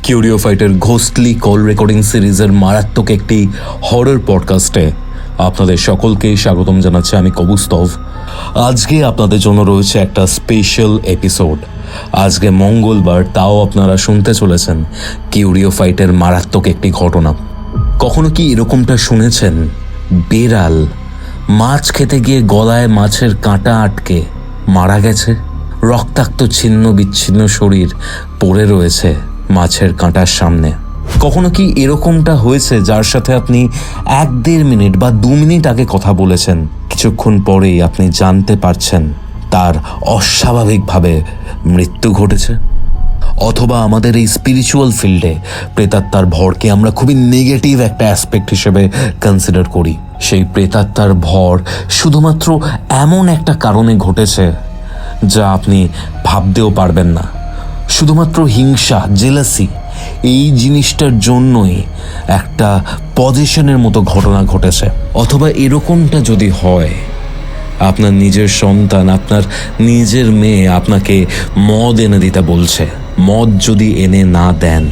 কিউরিও ফাইটের ঘোস্টলি call recording সিরিজের মারাত্মক একটি হরর পডকাস্টে আপনাদের সকলকেই স্বাগতম জানাচ্ছি আমি কবুস্তভ। আজকে আপনাদের জন্য রয়েছে একটা স্পেশাল এপিসোড। আজকে মঙ্গলবার, তাও আপনারা শুনতে চলেছেন কিউরিও ফাইটের মারাত্মক একটি ঘটনা। কখনো কি এরকমটা শুনেছেন? বেড়াল মাছ খেতে গিয়ে গলায় মাছের কাঁটা আটকে মারা গেছে, রক্তাক্ত ছিন্ন বিচ্ছিন্ন শরীর পড়ে রয়েছে মাছের কাঁটার সামনে। কখনো কি এরকমটা হয়েছে যার সাথে আপনি 1-1.5 মিনিট বা 2 মিনিট আগে কথা বলেছেন, কিছুক্ষণ পরেই আপনি জানতে পারছেন তার অস্বাভাবিকভাবে মৃত্যু ঘটেছে? অথবা আমাদের এই স্পিরিচুয়াল ফিল্ডে প্রেতাত্মার ভরকে আমরা খুবই নেগেটিভ একটা অ্যাসপেক্ট হিসেবে কনসিডার করি। সেই প্রেতাত্মার ভর শুধুমাত্র এমন একটা কারণে ঘটেছে যা আপনি ভাবতেও পারবেন না। শুধুমাত্র হিংসা, জেলাসি, এই জিনিসটার জন্যই একটা পজিশনের মতো ঘটনা ঘটেছে। অথবা এরকমটা যদি হয়, আপনার নিজের সন্তান, আপনার নিজের মেয়ে আপনাকে মদ এনে দিতে বলছে, মদ যদি এনে না দেন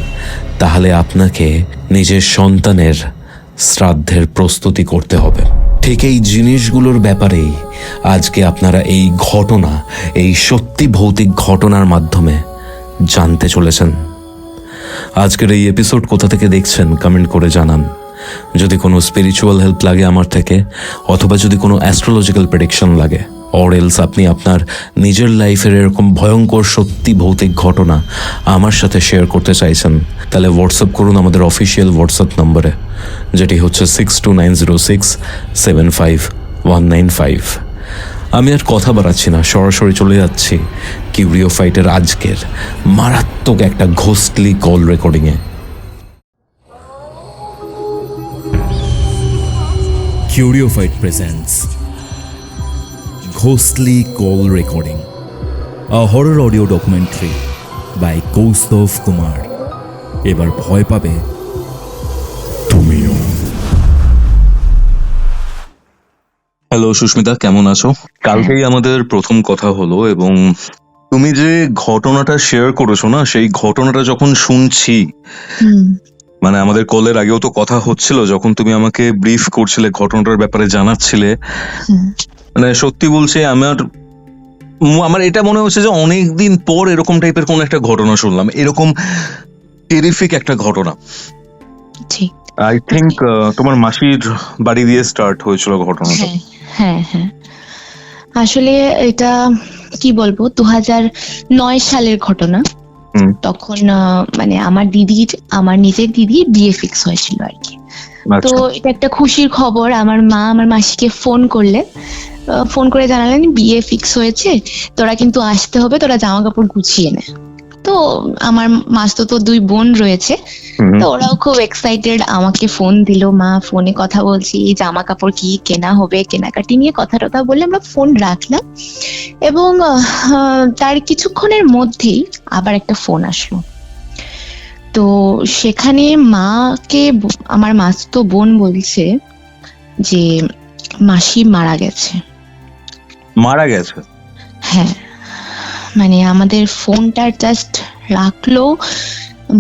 তাহলে আপনাকে নিজের সন্তানের শ্রাদ্ধের প্রস্তুতি করতে হবে। ঠিক এই জিনিসগুলোর ব্যাপারেই আজকে আপনারা এই ঘটনা, এই সত্যি ভৌতিক ঘটনার মাধ্যমে জানতে চলেছেন। আজকের এই এপিসোড কোথা থেকে দেখছেন কমেন্ট করে জানান। যদি কোনো স্পিরিচুয়াল হেল্প লাগে আমার থেকে, অথবা যদি কোনো অ্যাস্ট্রোলজিক্যাল প্রেডিকশন লাগে, অর এলস আপনি আপনার নিজের লাইফের এরকম ভয়ঙ্কর সত্যি ভৌতিক ঘটনা আমার সাথে শেয়ার করতে চাইছেন, তাহলে হোয়াটসঅ্যাপ করুন আমাদের অফিসিয়াল হোয়াটসঅ্যাপ নম্বরে, যেটি হচ্ছে 6290675195। আমি আর কথা বাড়াচ্ছি না, সরাসরি চলে যাচ্ছি কিউরিও ফাইটের আজকের মারাত্মক একটা ঘোস্টলি কল রেকর্ডিংয়ে। Curio Fight presents Ghostly Call Recording, a horror audio documentary by Kaustav Kumar. এবার ভয় পাবে তুমিও। হ্যালো সুস্মিতা, কেমন আছো? কালকেই আমাদের প্রথম কথা হলো এবং তুমি যে ঘটনাটা শেয়ার করেছো না, সেই ঘটনাটা যখন শুনছি, মানে আমাদের কলের আগেও তো কথা হচ্ছিল, যখন তুমি আমাকে ব্রিফ করছিলে, ঘটনাটার ব্যাপারে জানাচ্ছিলে, মানে সত্যি বলছি আমার এটা মনে হচ্ছে যে অনেকদিন পর এরকম টাইপের কোন একটা ঘটনা শুনলাম, এরকম টেরিফিক একটা ঘটনা। ঠিক, আই থিঙ্ক তোমার মাসির বাড়ি দিয়ে স্টার্ট হয়েছিল ঘটনাটা। হ্যাঁ হ্যাঁ, আসলে এটা কি বলবো, 2009 সালের ঘটনা। তখন মানে আমার নিজের দিদির বিয়ে ফিক্স হয়েছিল আর কি। তো এটা একটা খুশির খবর। আমার মা আমার মাসিকে ফোন করে জানালেন বিয়ে ফিক্স হয়েছে, তোরা কিন্তু আসতে হবে, তোরা জামা কাপড় গুছিয়ে নে। তো আমার মাসতো 2 বোন রয়েছে, তো ওরাও খুব এক্সাইটেড, আমাকে ফোন দিল, মা ফোনে কথা বলছি, জামা কাপড় কি কেনা হবে, কেনাকাটি নিয়ে কথা বলে আমরা ফোন রাখলাম। এবং তার কিছুক্ষণের মধ্যেই আবার একটা ফোন আসলো। তো সেখানে মাকে আমার মাসতো বোন বলছে যে মাসি মারা গেছে। হ্যাঁ, মানে আমাদের ফোনটা জাস্ট রাখলো,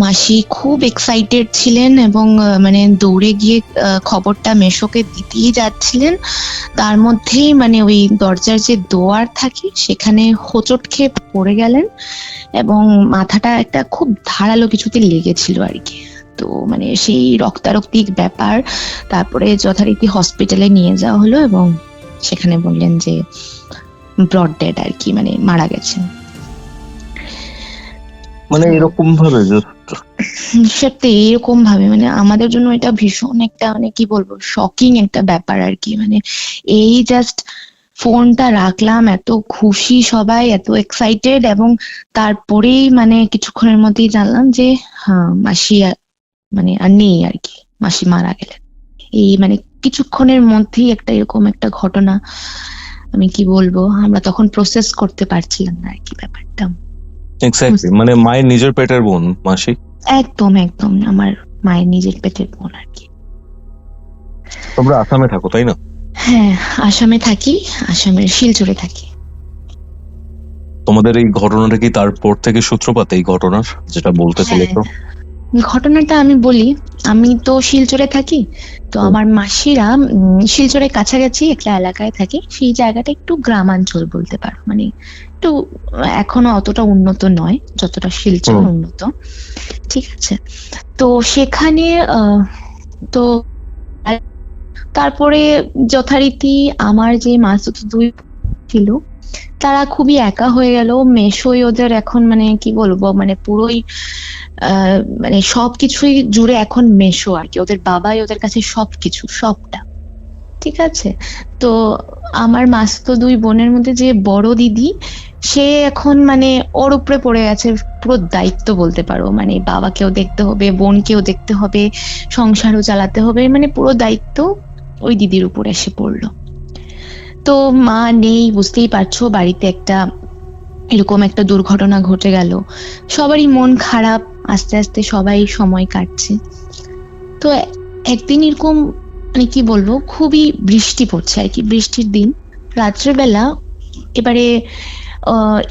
মাসি খুব এক্সাইটেড ছিলেন এবং মানে দৌড়ে গিয়ে খবরটা মেশোকে দিতেই যাচ্ছিলেন। তার মধ্যেই মানে ওই দরজার যে দোয়ার থাকে সেখানে হোঁচট খেয়ে পড়ে গেলেন এবং মাথাটা একটা খুব ধারালো কিছুতে লেগেছিল আর কি। তো মানে সেই রক্তারক্তিক ব্যাপার। তারপরে যথারীতি হসপিটালে নিয়ে যাওয়া হলো এবং সেখানে বললেন যে ব্রড ডেড আর কি, মানে মারা গেছেন। মানে এরকম ভাবে সত্যি এরকম ভাবে, মানে আমাদের জন্য এটা ভীষণ একটা, মানে কি বলবো, শকিং একটা ব্যাপার আর কি। মানে এই জাস্ট ফোনটা রাখলাম, এত খুশি সবাই, এত এক্সাইটেড, এবং তারপরেই মানে কিছুক্ষণের মধ্যেই জানলাম যে হ্যাঁ মাসি মানে আর নেই আর কি, মাসি মারা গেলেন। এই মানে কিছুক্ষণের মধ্যেই একটা এরকম একটা ঘটনা। আমি কি বলবো, আমরা তখন প্রসেস করতে পারছিলাম না আর কি ব্যাপারটা। এক্স্যাক্টলি, মানে মায়ের নিজের পেটের বোন মাসি। একদম আমার মায়ের নিজের পেটের বোন আর কি। তোমরা আসামে থাকো তাই না? হ্যাঁ, আসামে থাকি, আসামের শিলচরে থাকি। তোমাদের এই ঘটনাটা কি তারপর থেকে সূত্রপাত এই ঘটনার, যেটা বলতে চলেছো? ঘটনাটা আমি বলি। আমি তো শিলচরে থাকি, তো আমার মাসিরা শিলচরের কাছাকাছি একটা এলাকায় থাকে। সেই জায়গাটা একটু গ্রামাঞ্চল বলতে পারো, মানে একটু এখনো অতটা উন্নত নয় যতটা শিলচর উন্নত। ঠিক আছে, তো সেখানে তো তারপরে যথারীতি আমার যে মাসুতো দুই ছিল তারা খুবই একা হয়ে গেল। মেশোই ওদের এখন মানে কি বলবো, মানে পুরোই মানে সবকিছুই জুড়ে এখন মেশো আর কি। ওদের বাবাই ওদের কাছে সবকিছু, সবটা। ঠিক আছে, তো আমার মাসুতো দুই বোনের মধ্যে যে বড় দিদি, সে এখন মানে ওর উপরে পড়ে গেছে পুরো দায়িত্ব বলতে পারো। মানে বাবাকেও দেখতে হবে, বোনকেও দেখতে হবে, সংসারও চালাতে হবে, মানে পুরো দায়িত্ব ওই দিদির উপর এসে পড়লো। তো মা নেই, বুঝতেই পারছো, বাড়িতে একটা এরকম একটা দুর্ঘটনা ঘটে গেল। সবারই মন খারাপ, আস্তে আস্তে সবাই সময় কাটছে। তো একদিন এরকম মানে কি বলবো, খুবই বৃষ্টি পড়ছে আর কি, বৃষ্টির দিন, রাত্রেবেলা। এবারে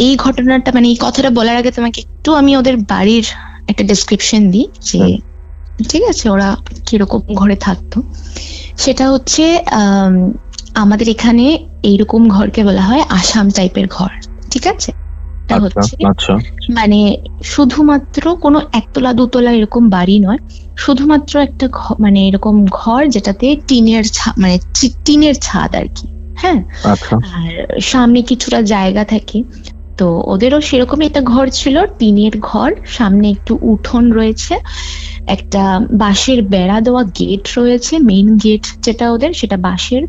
এই ঘটনাটা মানে এই কথাটা বলার আগে তোমাকে একটু আমি ওদের বাড়ির একটা ডেসক্রিপশন দিই যে ঠিক আছে ওরা কিরকম ঘরে থাকতো। সেটা হচ্ছে আমাদের এখানে এইরকম ঘরকে বলা হয় আসাম টাইপের ঘর। ঠিক আছে, এটা হচ্ছে মানে শুধুমাত্র কোনো একতলা দুতলা এরকম বাড়ি নয়, শুধুমাত্র একটা মানে এরকম ঘর যেটাতে টিনের মানে টিনের ছাদ আর কি। হ্যাঁ, আর সামনে কিছুটা জায়গা থাকে। তো ওদেরও সেরকমই একটা ঘর ছিল, টিনের ঘর, সামনে একটু উঠোন রয়েছে, একটা বাঁশের বেড়া দেওয়া গেট রয়েছে, মেইন গেট যেটা ওদের, সেটা বাঁশের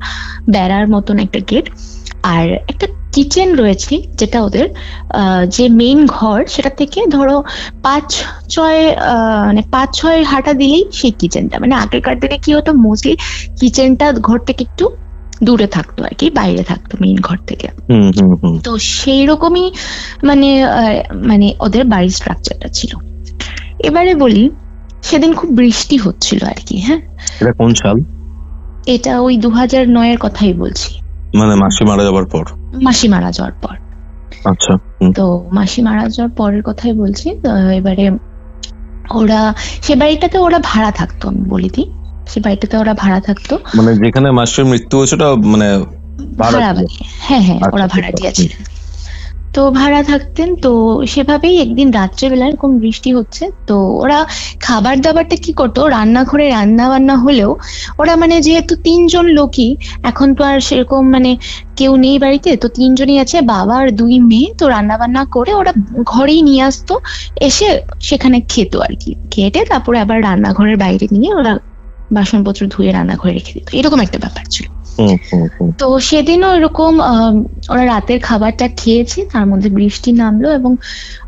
বেড়ার মতন একটা গেট। আর একটা কিচেন রয়েছে যেটা ওদের যে মেইন ঘর, সেটা থেকে ধরো 5-6 হাঁটা দিলেই সেই কিচেনটা। মানে আগেকার দিনে কি হতো, মোস্টলি কিচেনটা ঘর থেকে একটু দূরে থাকতো আর কি, বাইরে থাকতো মেইন ঘর থেকে। তো সেই রকমই মানে মানে ওদের বাড়ির স্ট্রাকচারটা ছিল। এবারে বলি, সেদিন খুব বৃষ্টি হচ্ছিল আর কি। হ্যাঁ, এটা কোন সাল? এটা ওই 2009-এর কথাই বলছি, মানে মাসি মারা যাওয়ার পর। মাসি মারা যাওয়ার পর। আচ্ছা, তো মাসি মারা যাওয়ার পরের কথাই বলছি। এবারে ওরা সে বাড়িটাতে ওরা ভাড়া থাকতো, আমি বলি দিই, সে বাড়িটাতে ওরা ভাড়া থাকতো। মানে যেখানে মাসির মৃত্যু হয়েছে ওটা মানে ভাড়া বাড়ি। হ্যাঁ হ্যাঁ, ওরা ভাড়াটিয়া ছিলেন। তো ভাড়া থাকতেন। তো সেভাবেই একদিন রাত্রেবেলা এরকম বৃষ্টি হচ্ছে, তো ওরা খাবার দাবারটা কি করতো, রান্নাঘরে রান্না বান্না হলেও ওরা মানে যেহেতু 3জন লোকই, এখন তো আর সেরকম মানে কেউ নেই বাড়িতে, তো 3জনই আছে, বাবা আর 2 মেয়ে। তো রান্না বান্না করে ওরা ঘরেই নিয়ে আসতো, এসে সেখানে খেতো আর কি। খেটে তারপরে আবার রান্নাঘরের বাইরে নিয়ে ওরা বাসনপত্র ধুয়ে রান্নাঘরে রেখে দিত, এরকম একটা ব্যাপার ছিল। তো সেদিনও এরকম ওরা রাতের খাবারটা খেয়েছে, তার মধ্যে বৃষ্টি নামলো। এবং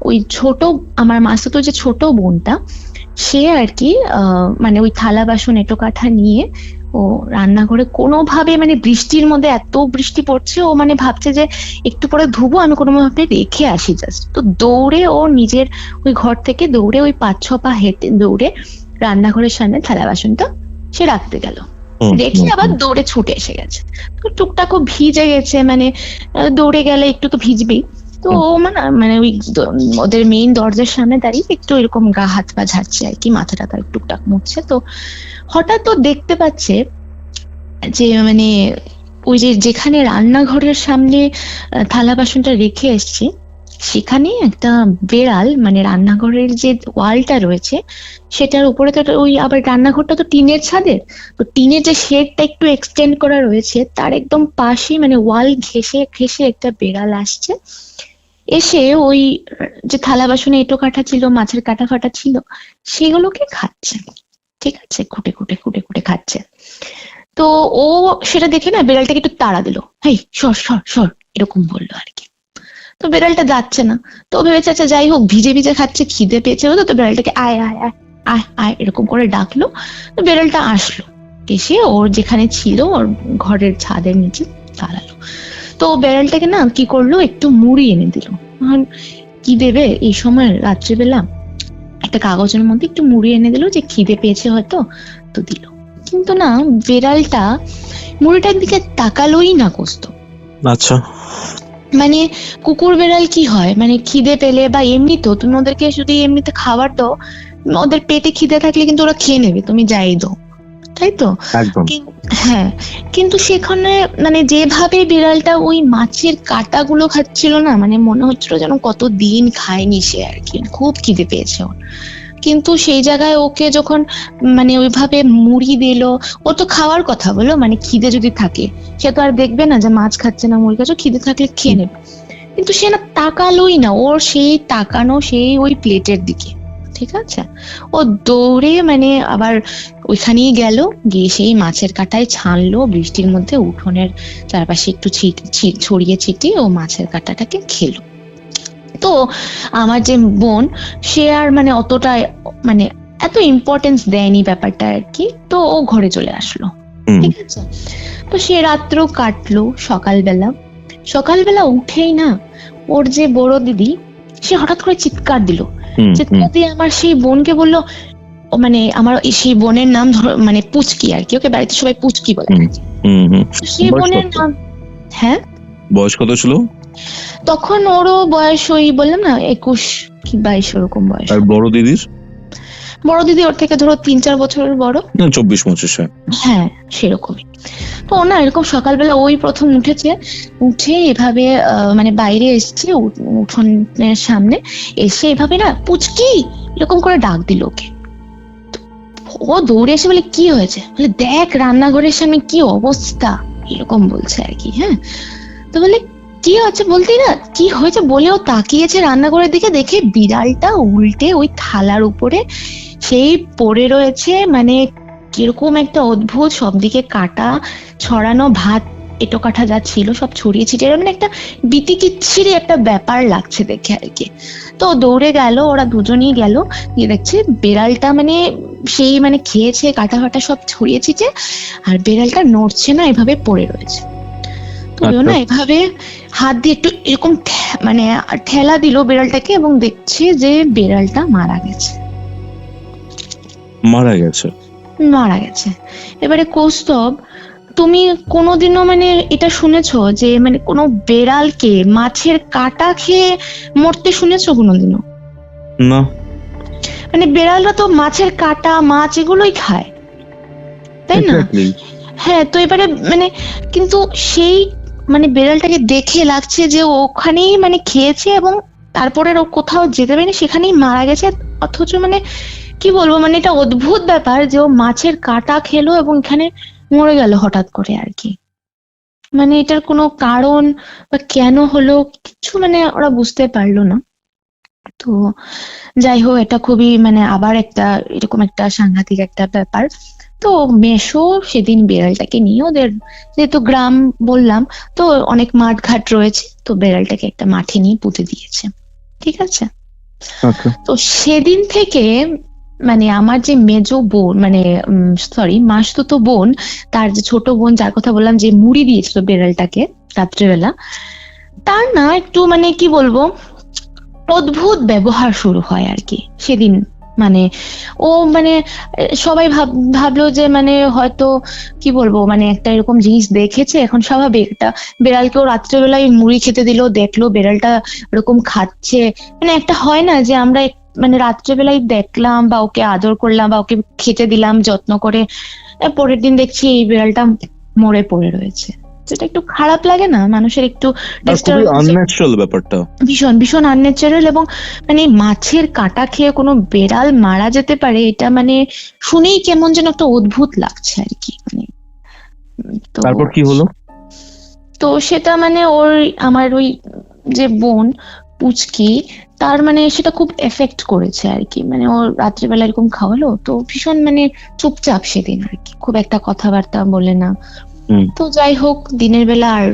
ওই ছোট আমার মাসুতো যে ছোট বোনটা, সে আর কি মানে ওই থালা বাসন এটো কাঠা নিয়ে ও রান্নাঘরে কোনোভাবে, মানে বৃষ্টির মধ্যে এত বৃষ্টি পড়ছে, ও মানে ভাবছে যে একটু পরে ধুবো, আমি কোনোভাবে রেখে আসি জাস্ট। তো দৌড়ে ও নিজের ওই ঘর থেকে দৌড়ে ওই 5-6 পা হেঁটে দৌড়ে রান্নাঘরের সামনে থালা বাসনটা সে রাখতে গেল, রেখে আবার দৌড়ে ছুটে এসে গেছে। তো টুকটাকও ভিজে গেছে, মানে দৌড়ে গেলে একটু তো ভিজবেই। তো ও মানে ওই ওদের মেইন দরজার সামনে দাঁড়িয়ে একটু এরকম গা হাত পা ঝাড়ছে আর কি, মাথাটা তার টুকটাক মুছছে। তো হঠাৎ তো দেখতে পাচ্ছে যে মানে ওই যে যেখানে রান্নাঘরের সামনে থালা বাসনটা রেখে এসছে, সেখানে একটা বেড়াল, মানে রান্নাঘরের যে ওয়ালটা রয়েছে সেটার উপরে তো ওই আবার রান্নাঘরটা তো টিনের ছাদের, তো টিনের যে শেডটা একটু এক্সটেন্ড করা রয়েছে তার একদম পাশে, মানে ওয়াল ঘেঁষে ঘেঁষে একটা বেড়াল আসছে, এসে ওই যে থালা বাসনে এঁটো কাটা ছিল, মাছের কাটা ফাটা ছিল, সেগুলোকে খাচ্ছে। ঠিক আছে, খুঁটে খুঁটে খুঁটে খুঁটে খাচ্ছে। তো ও সেটা দেখে না বেড়ালটাকে একটু তাড়া দিল, হেই সর সর সর, এরকম বললো আর কি। তো বেড়ালটা যাচ্ছে না, তো ভেবেছে আচ্ছা যাই হোক, ভিজে ভিজে খাচ্ছে, খিদে পেয়েছে হতো, তো বেড়ালটাকে আয় আয় আয় আয় আয় এরকম করে ডাকলো। তো বেড়ালটা আসলো, এসে ওর যেখানে ছিল ওর ঘরের ছাদের নিচে দাঁড়ালো। তো বেড়ালটাকে না কি করলো, একটু মুড়ি এনে দিল। কি দেবে এই সময় রাত্রিবেলা, একটা কাগজের মধ্যে একটু মুড়ি এনে দিল, যে খিদে পেয়েছে হয়তো, তো দিল। কিন্তু না, বেড়ালটা মুড়িটার দিকে তাকালোই না কষ্ট। আচ্ছা, মানে কুকুর বেড়াল কি হয়, মানে খিদে পেলে বা এমনি তো তুমি ওদেরকে যদি এমনিতে খাবার দাও, ওদের পেটে খিদে থাকলে কিন্তু ওরা খেয়ে নেবে, তুমি যাই দাও, তাই তো? একদম। হ্যাঁ, কিন্তু সেখানে মানে যেভাবে বিড়ালটা ওই মাছের কাঁটাগুলো খাচ্ছিল না, মানে মনে হচ্ছিল যেন কতদিন খায়নি সে আর কি, খুব খিদে পেয়েছে ওর। কিন্তু সেই জায়গায় ওকে যখন মানে ওইভাবে মুড়ি দিল, ও তো খাওয়ার কথা বলো, মানে খিদে যদি থাকে সে তো আর দেখবে না যে মাছ খাচ্ছে না মুড়ি খাচ্ছে, খিদে থাকলে খেয়ে নেবে। কিন্তু সে না তাকালোই না, ওর সেই তাকানো সেই ওই প্লেটের দিকে, ঠিক আছে? ও দৌড়ে মানে আবার ওইখানেই গেল, গিয়ে সেই মাছের কাঁটায় ছানলো, বৃষ্টির মধ্যে উঠোনের চারপাশে একটু ছড়িয়ে ছিটিয়ে ও মাছের কাঁটাটাকে খেলো। তো আমার যে বোন, সে আর মানে অতটা মানে এত ইম্পর্টেন্স দেয়নি ব্যাপারটা আর কি, তো ও ঘরে চলে আসলো, ঠিক আছে? তো সে রাত্র কাটলো, সকালবেলা উঠেই না ওর যে বড় দিদি, সে হঠাৎ করে চিৎকার দিল যে দিদি আমার সেই বোনকে বললো, মানে আমার সেই বোনের নাম মানে পুচকি আর কি, ওকে বাড়িতে সবাই পুচকি বলে। সেই বোনের নাম, হ্যাঁ, বয়স কত ছিল তখন? ওরও বয়স ওই বললাম না 21 কি 22 ওরকম বয়স। আর বড় দিদির? বড় দিদি ওর থেকে ধরো 3-4 বছরের বড়, 24-25। হ্যাঁ সেরকমই। তো ও না এরকম সকালবেলা ওই প্রথম উঠে এভাবে মানে বাইরে এসছে উঠোনের সামনে, এসে এভাবে না পুচকি এরকম করে ডাক দিল ওকে। ও দৌড়ে এসে বলে কি হয়েছে, বলে দেখ রান্নাঘরের সামনে কি অবস্থা, এরকম বলছে আর কি। হ্যাঁ, তো বলে কি হচ্ছে, বলতেই না কি হয়েছে বলেও তাকিয়েছে রান্নাঘরের দিকে, দেখে বিড়ালটা উল্টে ওই থালার উপরে সেই পড়ে রয়েছে, মানে কিরকম একটা অদ্ভুত, সব দিকে কাটা ছড়ানো, ভাত এটো কাঠা যা ছিল সব ছড়িয়ে ছিটিয়ে, মানে একটা বিতিকিচ্ছিরি একটা ব্যাপার লাগছে দেখে আর কি। তো দৌড়ে গেল, ওরা দুজনেই গেল, গিয়ে দেখছে বিড়ালটা মানে সেই মানে খেয়েছে, কাটা ফাটা সব ছড়িয়ে ছিটিয়ে, আর বিড়ালটা নড়ছে না, এভাবে পড়ে রয়েছে। তো না এভাবে হাত দিয়ে একটু এরকম মানে ঠেলা দিল বিড়ালটাকে, এবং দেখছে যে বিড়ালটা মারা গেছে। এবারে কৌস্তব, তুমি কোনোদিনও মানে এটা শুনেছো যে মানে কোনো বেড়ালকে মাছের কাঁটা খেয়ে মরতে শুনেছো কোনোদিনও? না। মানে বেড়ালরা তো মাছের কাঁটা মাছ এগুলোই খায়, তাই না? হ্যাঁ, তো এবারে মানে কিন্তু সেই মানে বেড়ালটাকে দেখে লাগছে যে ওখানেই মানে খেয়েছে, এবং তারপরে ও কোথাও যেতে পারেনি, সেখানেই মারা গেছে। অথচ মানে কি বলবো, মানে এটা অদ্ভুত ব্যাপার যে ও মাছের কাঁটা খেলো এবং এখানে মরে গেল হঠাৎ করে আর কি। মানে এটার কোনো কারণ বা কেন হলো কিছু মানে ওরা বুঝতে পারলো না। তো যাই হোক, এটা খুবই মানে আবার একটা এরকম একটা সাংঘাতিক একটা ব্যাপার। তো মেশো সেদিন বিড়ালটাকে নিয়ে, ওদের যেহেতু গ্রাম বললাম তো অনেক মাঠ ঘাট রয়েছে, তো বিড়ালটাকে একটা মাঠে নিয়ে পুঁতে দিয়েছে, ঠিক আছে? তো সেদিন থেকে মানে আমার যে মেজো বোন, মানে সরি মাসতুতো বোন, তার যে ছোট বোন যার কথা বললাম যে মুড়ি দিয়েছিল বিড়ালটাকে রাত্রেবেলা, তার না একটু মানে কি বলবো অদ্ভুত ব্যবহার শুরু হয় আর কি সেদিন। মানে ও মানে সবাই ভাবলো যে মানে হয়তো কি বলবো, মানে একটা এরকম জিনিস দেখেছে, এখন স্বাভাবিক একটা বিড়ালকেও রাত্রেবেলায় মুড়ি খেতে দিল, দেখলো বিড়ালটা এরকম খাচ্ছে, মানে একটা হয় না যে আমরা মানে রাত্রেবেলায় দেখলাম বা ওকে আদর করলাম বা ওকে খেতে দিলাম যত্ন করে, পরের দিন দেখছি এই বিড়ালটা মরে পড়ে রয়েছে। সেটা একটু খারাপ লাগে না মানুষের, একটু আনন্যাচারাল ব্যাপারটা, ভীষণ ভীষণ আনন্যাচারাল। এবং মানে মাছের কাঁটা খেয়ে কোনো বেড়াল মারা যেতে পারে, এটা মানে শুনেই কেমন যেন একটা অদ্ভুত লাগছে আর কি। মানে তারপর কি হলো? তো সেটা মানে আমার ওই যে বোন পুচকি, তার মানে সেটা খুব এফেক্ট করেছে আর কি। মানে ওর রাত্রিবেলা এরকম খাওয়ালো, তো ভীষণ মানে চুপচাপ সেদিন আর কি, খুব একটা কথাবার্তা বলে না। তো যাই হোক, দিনের বেলা আর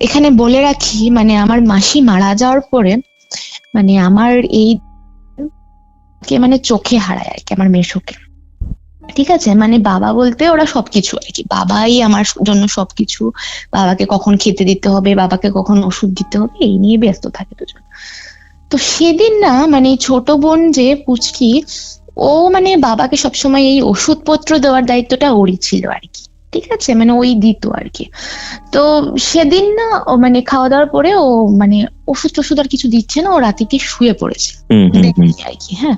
এখানে বলে রাখি, মানে আমার মাসি মারা যাওয়ার পরে মানে আমার এই মানে চোখে হারায় আর কি আমার মেশোকে, ঠিক আছে? মানে বাবা বলতে ওরা সবকিছু আর কি, বাবাই আমার জন্য সবকিছু। বাবাকে কখন খেতে দিতে হবে, বাবাকে কখন ওষুধ দিতে হবে, এই নিয়ে ব্যস্ত থাকে দুজন। তো সেদিন না মানে ছোট বোন যে পুচকি, ও মানে বাবাকে সবসময় এই ওষুধপত্র দেওয়ার দায়িত্বটা ওরই ছিল আর কি, ঠিক আছে? মানে ওই দিত আর কি। তো সেদিন না ও মানে খাওয়া দাওয়ার পরে ও মানে ওষুধ আর কিছু দিচ্ছে না, ও রাতে কি শুয়ে পড়েছে আর কি। হ্যাঁ,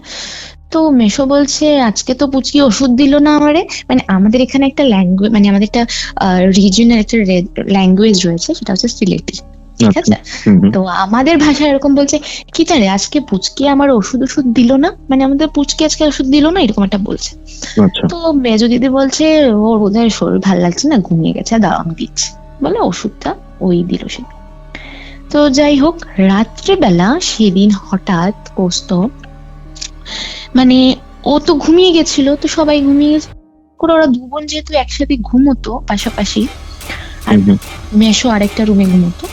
তো মেশো বলছে আজকে তো পুচকি ওষুধ দিল না আমারে, মানে আমাদের এখানে একটা ল্যাঙ্গুয়েজ, মানে আমাদের একটা রিজিয়নের একটা ল্যাঙ্গুয়েজ রয়েছে, সেটা হচ্ছে সিলেটি, ঠিক আছে? তো আমাদের ভাষায় এরকম বলছে কি জানে আজকে পুচকি আমার ওষুধ দিল না, মানে আমাদের পুচকি আজকে ওষুধ দিল না, এরকম একটা বলছে। তো মেজো দিদি বলছে ওর বোধহয় শরীর ভালো লাগছে না, ঘুমিয়ে গেছে, দাও আমি দিচ্ছি, বলে ওষুধটা ওই দিল সে। তো যাই হোক, রাত্রেবেলা সেদিন হঠাৎ কৌস্তব, মানে ও তো ঘুমিয়ে গেছিল, তো সবাই ঘুমিয়ে গেছে করে, ওরা দু বোন যেহেতু একসাথে ঘুমোতো পাশাপাশি, আর মেশো আরেকটা রুমে ঘুমোতো,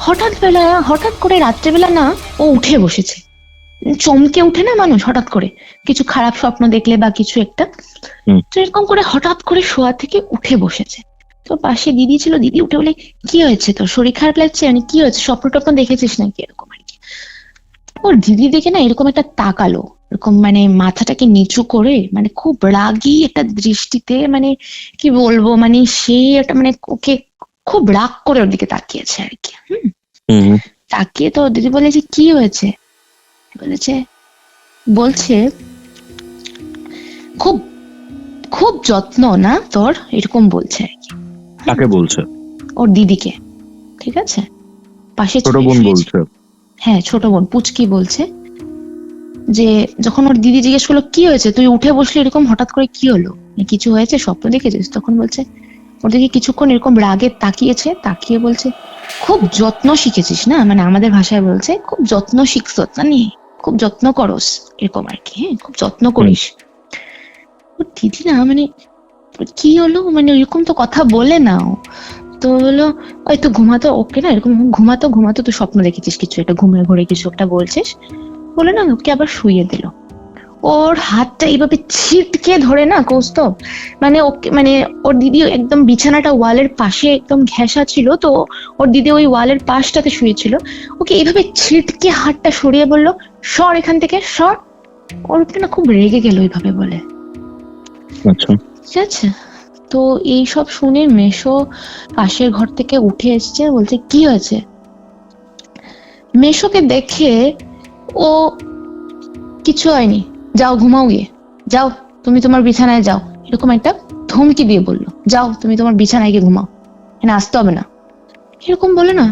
হঠাৎ করে রাত্রেবেলা না ও উঠে বসেছে। চমকে উঠে না মানুষ হঠাৎ করে কিছু খারাপ স্বপ্ন দেখলে বা কিছু একটা, তো এরকম করে হঠাৎ করে শোয়া থেকে উঠে বসেছে। তো পাশে দিদি ছিল, দিদি উঠে বলে কি হয়েছে, তোর শরীর খারাপ লাগছে, মানে কি হয়েছে, স্বপ্ন টপ্ন দেখেছিস নাকি, এরকম আর কি। ওর দিদি দেখে না এরকম একটা তাকালো, এরকম মানে মাথাটাকে নিচু করে, মানে খুব রাগী একটা দৃষ্টিতে, মানে কি বলবো, মানে সেই একটা মানে ওকে খুব রাগ করে ওর দিকে তাকিয়েছে আর কি। তাকিয়ে তো দিদি বলে যে কি হয়েছে, বলছে খুব খুব যত্ন না তোর, এরকম বলছে আর কি। কাকে বলছে? ওর দিদিকে, ঠিক আছে? পাশে ছোট বোন বলছে? হ্যাঁ, ছোট বোন পুচকি বলছে যে যখন ওর দিদি জিজ্ঞেস করলো কি হয়েছে, তুই উঠে বসলি এরকম হঠাৎ করে, কি হলো, কিছু হয়েছে, স্বপ্ন দেখেছিস? তখন বলছে ওর দিকে কিছুক্ষণ এরকম রাগে তাকিয়েছে, তাকিয়ে বলছে খুব যত্ন শিখেছিস না, মানে আমাদের ভাষায় বলছে খুব যত্ন শিখছ না, নিয়ে খুব যত্ন করস, এরকম আর কি। হ্যাঁ, খুব যত্ন করিস। ওর দিদি না মানে কি হলো, মানে ওইরকম তো কথা বলে না ও। তো হলো ওই তো ঘুমাতো, ওকে না এরকম ঘুমাতো তুই স্বপ্ন দেখেছিস কিছু একটা, ঘুমের ঘরে কিছু একটা বলছিস বলে না, ওকে আবার শুইয়ে দিল। ওর হাতটা এইভাবে ছিটকে ধরে না কৌস্তব, মানে ওকে, মানে ওর দিদি একদম বিছানাটা ওয়ালের পাশে একদম ঘেঁষা ছিল, তো ওর দিদি ওই ওয়ালের পাশটাতে শুয়েছিল, ওকে এইভাবে ছিটকে হাতটা সরিয়ে বললো সর এখান থেকে সর। ওর না খুব রেগে গেল এইভাবে বলে। আচ্ছা, ঠিক আছে? তো এইসব শুনে মেশো পাশের ঘর থেকে উঠে এসছে, বলছে কি হয়েছে। মেশোকে দেখে ও কিছু হয়নি, যাও ঘুমাও গিয়ে, যাও তুমি তোমার বিছানায় যাও, এরকম একটা ধমকি দিয়ে বললো, যাও তুমি তোমার বিছানায় গিয়ে ঘুমাও, এখানে আসতে হবে না, এরকম বলে না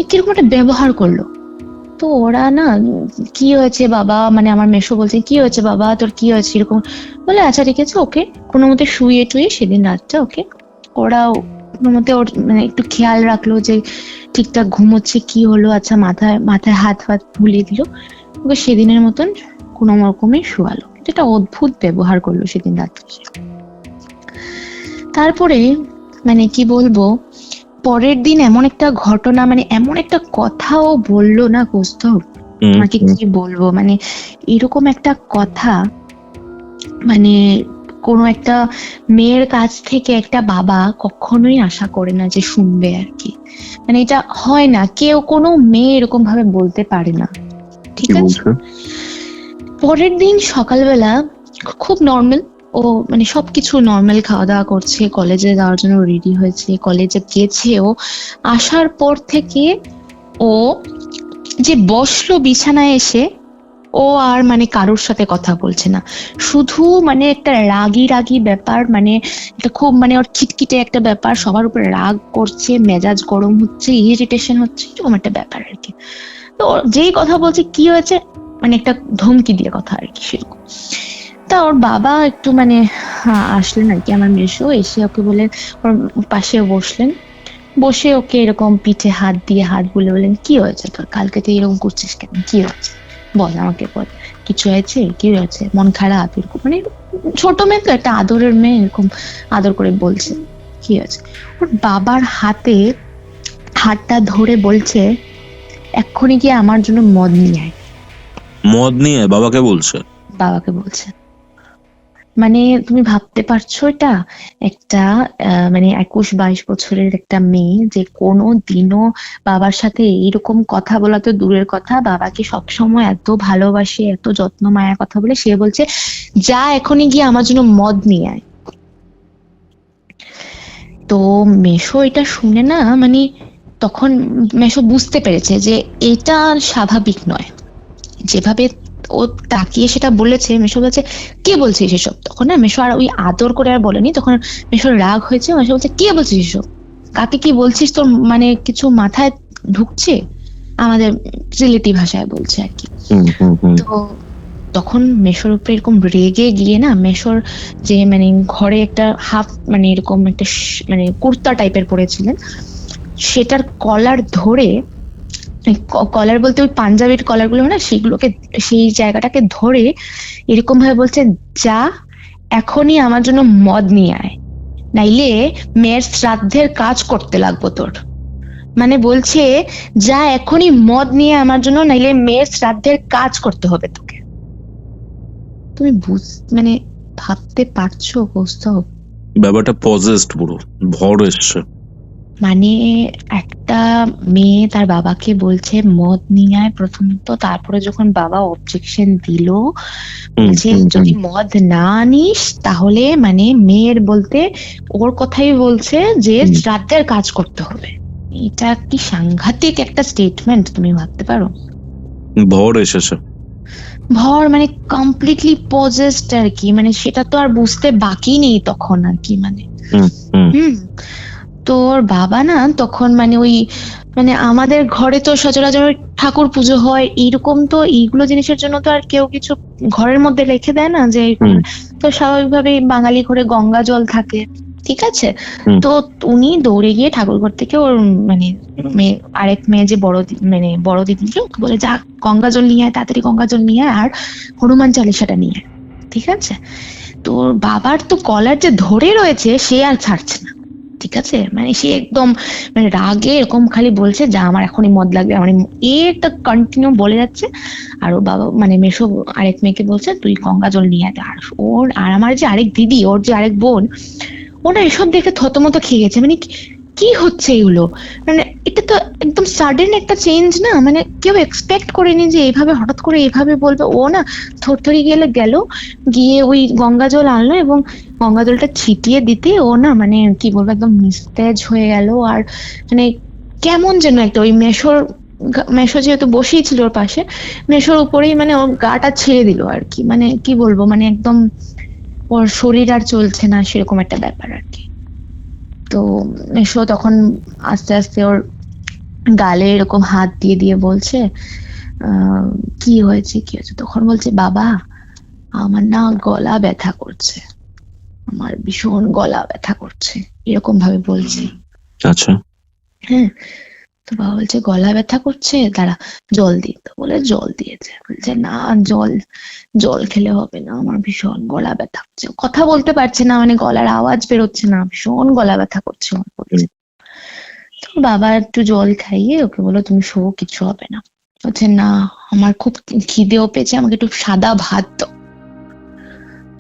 কিরকম একটা ব্যবহার করলো। তো ওরা না কি হয়েছে বাবা, মানে আমার মেশো বলছে কি হয়েছে বাবা, তোর কি হয়েছে, এরকম বলে আচ্ছা ঠিক আছে, ওকে কোনো মতে শুয়ে টুয়ে সেদিন রাতটা ওকে ওরা কোনো মতে ওর মানে একটু খেয়াল রাখলো যে ঠিকঠাক ঘুমোচ্ছে, কি হলো, আচ্ছা মাথায় হাত বুলিয়ে দিল, ওকে সেদিনের মতন কোনো রকমে শোয়ালো। যেটা অদ্ভুত ব্যবহার করলো সেদিন রাত্রে। তারপরে মানে কি বলবো, পরের দিন এমন একটা ঘটনা, মানে এমন একটা কথাও বললো না কৌস্তব, আমাকে কি বলবো, মানে এরকম একটা কথা মানে কোনো একটা মেয়ের কাছ থেকে একটা বাবা কখনোই আশা করে না যে শুনবে আর কি, মানে এটা হয় না, কেউ কোনো মেয়ে এরকম ভাবে বলতে পারে না। ঠিক আছে? পরের দিন সকালবেলা খুব নর্মাল, ও মানে সবকিছু নর্মাল, খাওয়া দাওয়া করছে, কলেজে যাওয়ার জন্য রেডি হয়েছে, কলেজে গেছে। ও আসার পর থেকে ও যে বসলো বিছানায় এসে, ও আর মানে কারোর সাথে কথা বলছে না, শুধু মানে একটা রাগী ব্যাপার, মানে এটা খুব মানে ওর খিটখিটে একটা ব্যাপার, সবার উপরে রাগ করছে, মেজাজ গরম হচ্ছে, ইরিটেশন হচ্ছে, এরকম একটা ব্যাপার আর কি। তো যেই কথা বলছে কি হয়েছে, মানে একটা ধমকি দিয়ে কথা আর কি, সেরকম। তা ওর বাবা একটু মানে আসলেন আর কি, আমার মেশো এসে ওকে বলে ওর পাশে বসলেন, বসে ওকে এরকম পিঠে হাত দিয়ে হাত বুলে বললেন কি হয়েছে তোর, কালকে তুই এরকম করছিস কেন, কি হয়েছে বল, আমাকে বল, কিছু হয়েছে, কি হয়েছে, মন খারাপ, এরকম মানে ছোট মেয়ে তো, একটা আদরের মেয়ে, এরকম আদর করে বলছে কি হয়েছে। ওর বাবার হাতটা ধরে বলছে এক্ষুনি গিয়ে আমার জন্য মদ নিয়ে আয়। মদ নিয়ে বাবাকে বলছে? বাবাকে বলছে। মানে তুমি ভাবতে পারছো, এটা একটা মানে 21-22 বছরের একটা মেয়ে যে কোনো দিনও বাবার সাথে এইরকম কথা বলা তো দূরের কথা, বাবাকে সবসময় এত ভালোবাসে, এত যত্ন মায়া কথা বলে, সে বলছে যা এখনই গিয়ে আমার জন্য মদ নিয়ে আয়। তো মেশো এটা শুনে না, মানে তখন মেশো বুঝতে পেরেছে যে এটা স্বাভাবিক নয়, যেভাবে ও তাকিয়ে সেটা বলেছে, মেশো বলছে কে বলছিস এসব? তখন না মেশো আর ওই আদর করে আর বলেনি, তখন মেশোর রাগ হয়েছে, মেশো বলছে কে বলছিস এসব, কাকে কি বলছিস, তোর মানে কিছু মাথায় ঢুকছে? আমাদের রিলেটিভ ভাষায় বলছে আর কি। তো তখন মেশোর উপরে এরকম রেগে গিয়ে না, মেশোর যে মানে ঘরে একটা হাফ মানে এরকম একটা মানে কুর্তা টাইপের পরেছিলেন, সেটার কলার ধরে, কলার বলতে ওই পাঞ্জাবির কলার গুলো না, সেগুলোকে সেই জায়গাটাকে ধরে এরকম ভাবে বলছে, যা এখনই আমার জন্য মদ নিয়ে আয়, নাইলে মেয়ের শ্রাদ্ধের কাজ করতে লাগবো তোর। মানে বলছে যা এখনই মদ নিয়ে আমার জন্য, নাইলে মেয়ের শ্রাদ্ধের কাজ করতে হবে তোকে। তুমি মানে ভাবতে পারছো কৌস্তব? ব্যাপারটা পজেসড, পুরো ভর এসছে। মানে একটা মেয়ে তার বাবাকে বলছে মদ নিয়ে আয় প্রথমত, তারপরে যখন বাবা অবজেকশন দিল, বলছে যদি মদ না আনিস তাহলে মানে মেয়ের বলতে ওর কথাই বলছে যে শ্রাদ্ধের কাজ করতে হবে। এটা কি সাংঘাতিক একটা স্টেটমেন্ট, তুমি ভাবতে পারো? ভর এসেছে, ভর মানে কমপ্লিটলি পজেসড আর কি, মানে সেটা তো আর বুঝতে বাকি নেই তখন আর কি, মানে তোর বাবা না তখন মানে ওই মানে আমাদের ঘরে তো সচরাচর ঠাকুর পুজো হয় এইরকম, তো এইগুলো জিনিসের জন্য তো আর কেউ কিছু ঘরের মধ্যে রেখে দেয় না, যে তো স্বাভাবিকভাবে বাঙালি ঘরে গঙ্গা জল থাকে, ঠিক আছে। তো উনি দৌড়ে গিয়ে ঠাকুর ঘর থেকে ওর মানে আরেক মেয়ে যে মানে বড় দিদি বলে, যা গঙ্গা জল নিয়ে আয়, তাড়াতাড়ি গঙ্গা জল নিয়ে আয়, আর হনুমান চালিসাটা নিয়ে আয়, ঠিক আছে। তোর বাবার তো কলার যে ধরে রয়েছে সে আর ছাড়ছে না, ঠিক আছে। মানে সে একদম মানে রাগে এরকম খালি বলছে, যা আমার এখনই মদ লাগবে, আমার এটা কন্টিনিউ বলে যাচ্ছে। আর ওর বাবা মানে মেশো আরেক মেয়েকে বলছে তুই গঙ্গা জল নিয়ে আয়। আর ওর আর আমার যে আরেক দিদি, ওর যে আরেক বোন, ওরা এসব দেখে থতমত খেয়ে গেছে, মানে কি হচ্ছে এগুলো, মানে এটা তো একদম সাডেন একটা চেঞ্জ না, মানে কেউ এক্সপেক্ট করেনি যে এইভাবে হঠাৎ করে এইভাবে বলবে। ও না থরথরি গেল গিয়ে ওই গঙ্গা জল আনলো এবং গঙ্গা জলটা ছিটিয়ে দিতে ও না মানে কি বলবো একদম নিস্তেজ হয়ে গেল। আর মানে কেমন যেন একটা ওই মেশো যেহেতু বসেই ছিল ওর পাশে, মেশোর উপরেই মানে ওর গাটা ছেড়ে দিল আর কি, মানে কি বলবো মানে একদম ওর শরীর আর চলছে না সেরকম একটা ব্যাপার আর কি। তো মেশো তখন আস্তে আস্তে ওর গালে এরকম হাত দিয়ে দিয়ে বলছে কি হয়েছে কি হয়েছে, তখন বলছে বাবা আমার না গলা ব্যথা করছে, আমার ভীষণ গলা ব্যথা করছে, এরকম ভাবে বলছে। আচ্ছা, হ্যাঁ। তো বাবা বলছে গলা ব্যথা করছে, দাঁড়া জল দিই, তো বলে জল দিয়েছে। বলছে না জল খেলে হবে না, আমার ভীষণ গলা ব্যথা করছে, কথা বলতে পারছে না, মানে গলার আওয়াজ বেরোচ্ছে না, ভীষণ গলা ব্যথা করছে আমার বলছে। তো বাবা একটু জল খাইয়ে ওকে বলো তুমি শো, কিছু হবে না। বলছে না আমার খুব খিদেও পেয়েছে, আমাকে একটু সাদা ভাত দাও।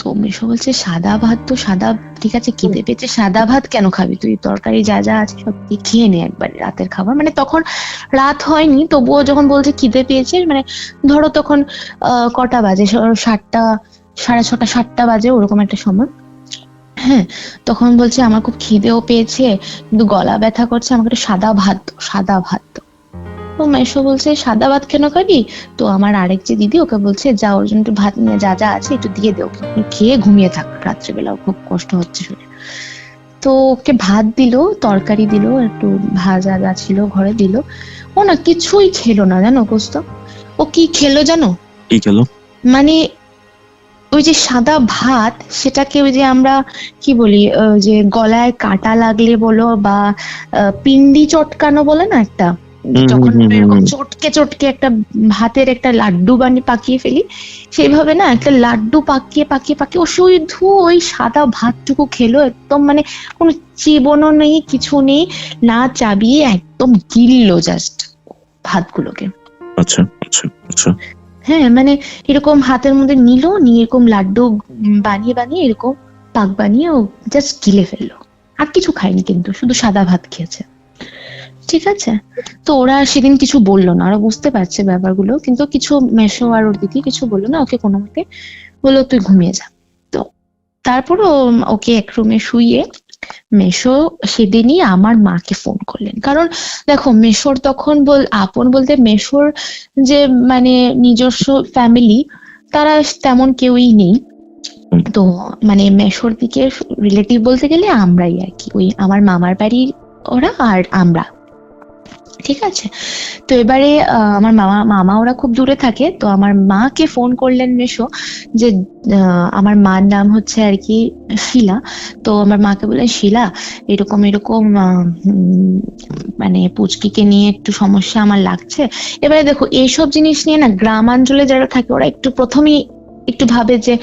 তো মেশো বলছে সাদা ভাত, তো সাদা ঠিক আছে খিদে পেয়েছে, সাদা ভাত কেন খাবি তুই, তরকারি যা যা আছে সব খেয়ে নে একবার, রাতের খাবার। মানে তখন রাত হয়নি, তবুও যখন বলছে খিদে পেয়েছে, মানে ধরো তখন কটা বাজে, 7টা 6:30 7টা বাজে ওরকম একটা সময়। হ্যাঁ, তখন বলছে আমার খুব খিদেও পেয়েছে কিন্তু গলা ব্যথা করছে, আমাকে একটু সাদা ভাত দাও, সাদা ভাত দাও। তো মেশো বলছে সাদা ভাত কেন খাবি, তো আমার আরেক যে দিদি ওকে বলছে যা ওর জন্য একটু ভাত নিয়ে যা যা আছে একটু দিয়ে দেও, খেয়ে ঘুমিয়ে থাক, রাত্রিবেলা খুব কষ্ট হচ্ছে শরীরে। তো ওকে ভাত দিল, তরকারি দিল, একটু ভাজা যা ছিল ঘরে দিল, ও না কিছুই খেলো না জানো কৌস্ত। ও কি খেলো জানো? কি খেলো? মানে ওই যে সাদা ভাত, সেটাকে ওই যে আমরা কি বলি যে গলায় কাটা লাগলে বলো বা পিন্ডি চটকানো বলে না একটা, যখন এরকম চটকে চটকে একটা ভাতের একটা লাড্ডু পাকিয়ে ফেলি, সেইভাবে না একটা লাড্ডু পাকিয়ে পাকিয়ে পাকিয়ে ও শুধু ওই সাদা ভাতটুকু খেলো, একদম মানে কোনো চিবনও নেই, কিছু নেই, না চাবিয়ে একদম গিললো জাস্ট ভাতগুলোকে। আচ্ছা আচ্ছা আচ্ছা। হ্যাঁ, মানে এরকম হাতের মধ্যে নিল, নিয়ে এরকম লাড্ডু বানিয়ে বানিয়ে এরকম পাক বানিয়ে ও জাস্ট গিলে ফেললো, আর কিছু খায়নি, কিন্তু শুধু সাদা ভাত খেয়েছে, ঠিক আছে। তো ওরা সেদিন কিছু বললো না, ওরা বুঝতে পারছে ব্যাপারগুলো, কিন্তু কিছু মেশো আর ওর দিদি কিছু বললো না, ওকে কোনো মতে বললো তুই ঘুমিয়ে যা। তো তারপর ওকে এক রুমে শুইয়ে মেশো সেদিনই আমার মাকে ফোন করলেন। কারণ দেখো মেশোর তখন আপন বলতে মেশোর যে মানে নিজস্ব ফ্যামিলি, তারা তেমন কেউই নেই। তো মানে মেশোর দিকে রিলেটিভ বলতে গেলে আমরাই আর কি, ওই আমার মামার বাড়ির ওরা আর আমরা, ঠিক আছে। তো এবারে আমার মামা ওরা খুব দূরে থাকে, তো আমার মাকে ফোন করলেন মেশো যে আমার মার নাম হচ্ছে আর কি শিলা। তো আমার মাকে বললেন, শিলা এরকম এরকম মানে পুচকিকে নিয়ে একটু সমস্যা আমার লাগছে। এবারে দেখো এইসব জিনিস নিয়ে না গ্রামাঞ্চলে যারা থাকে ওরা একটু প্রথমেই একটু ভাবে যে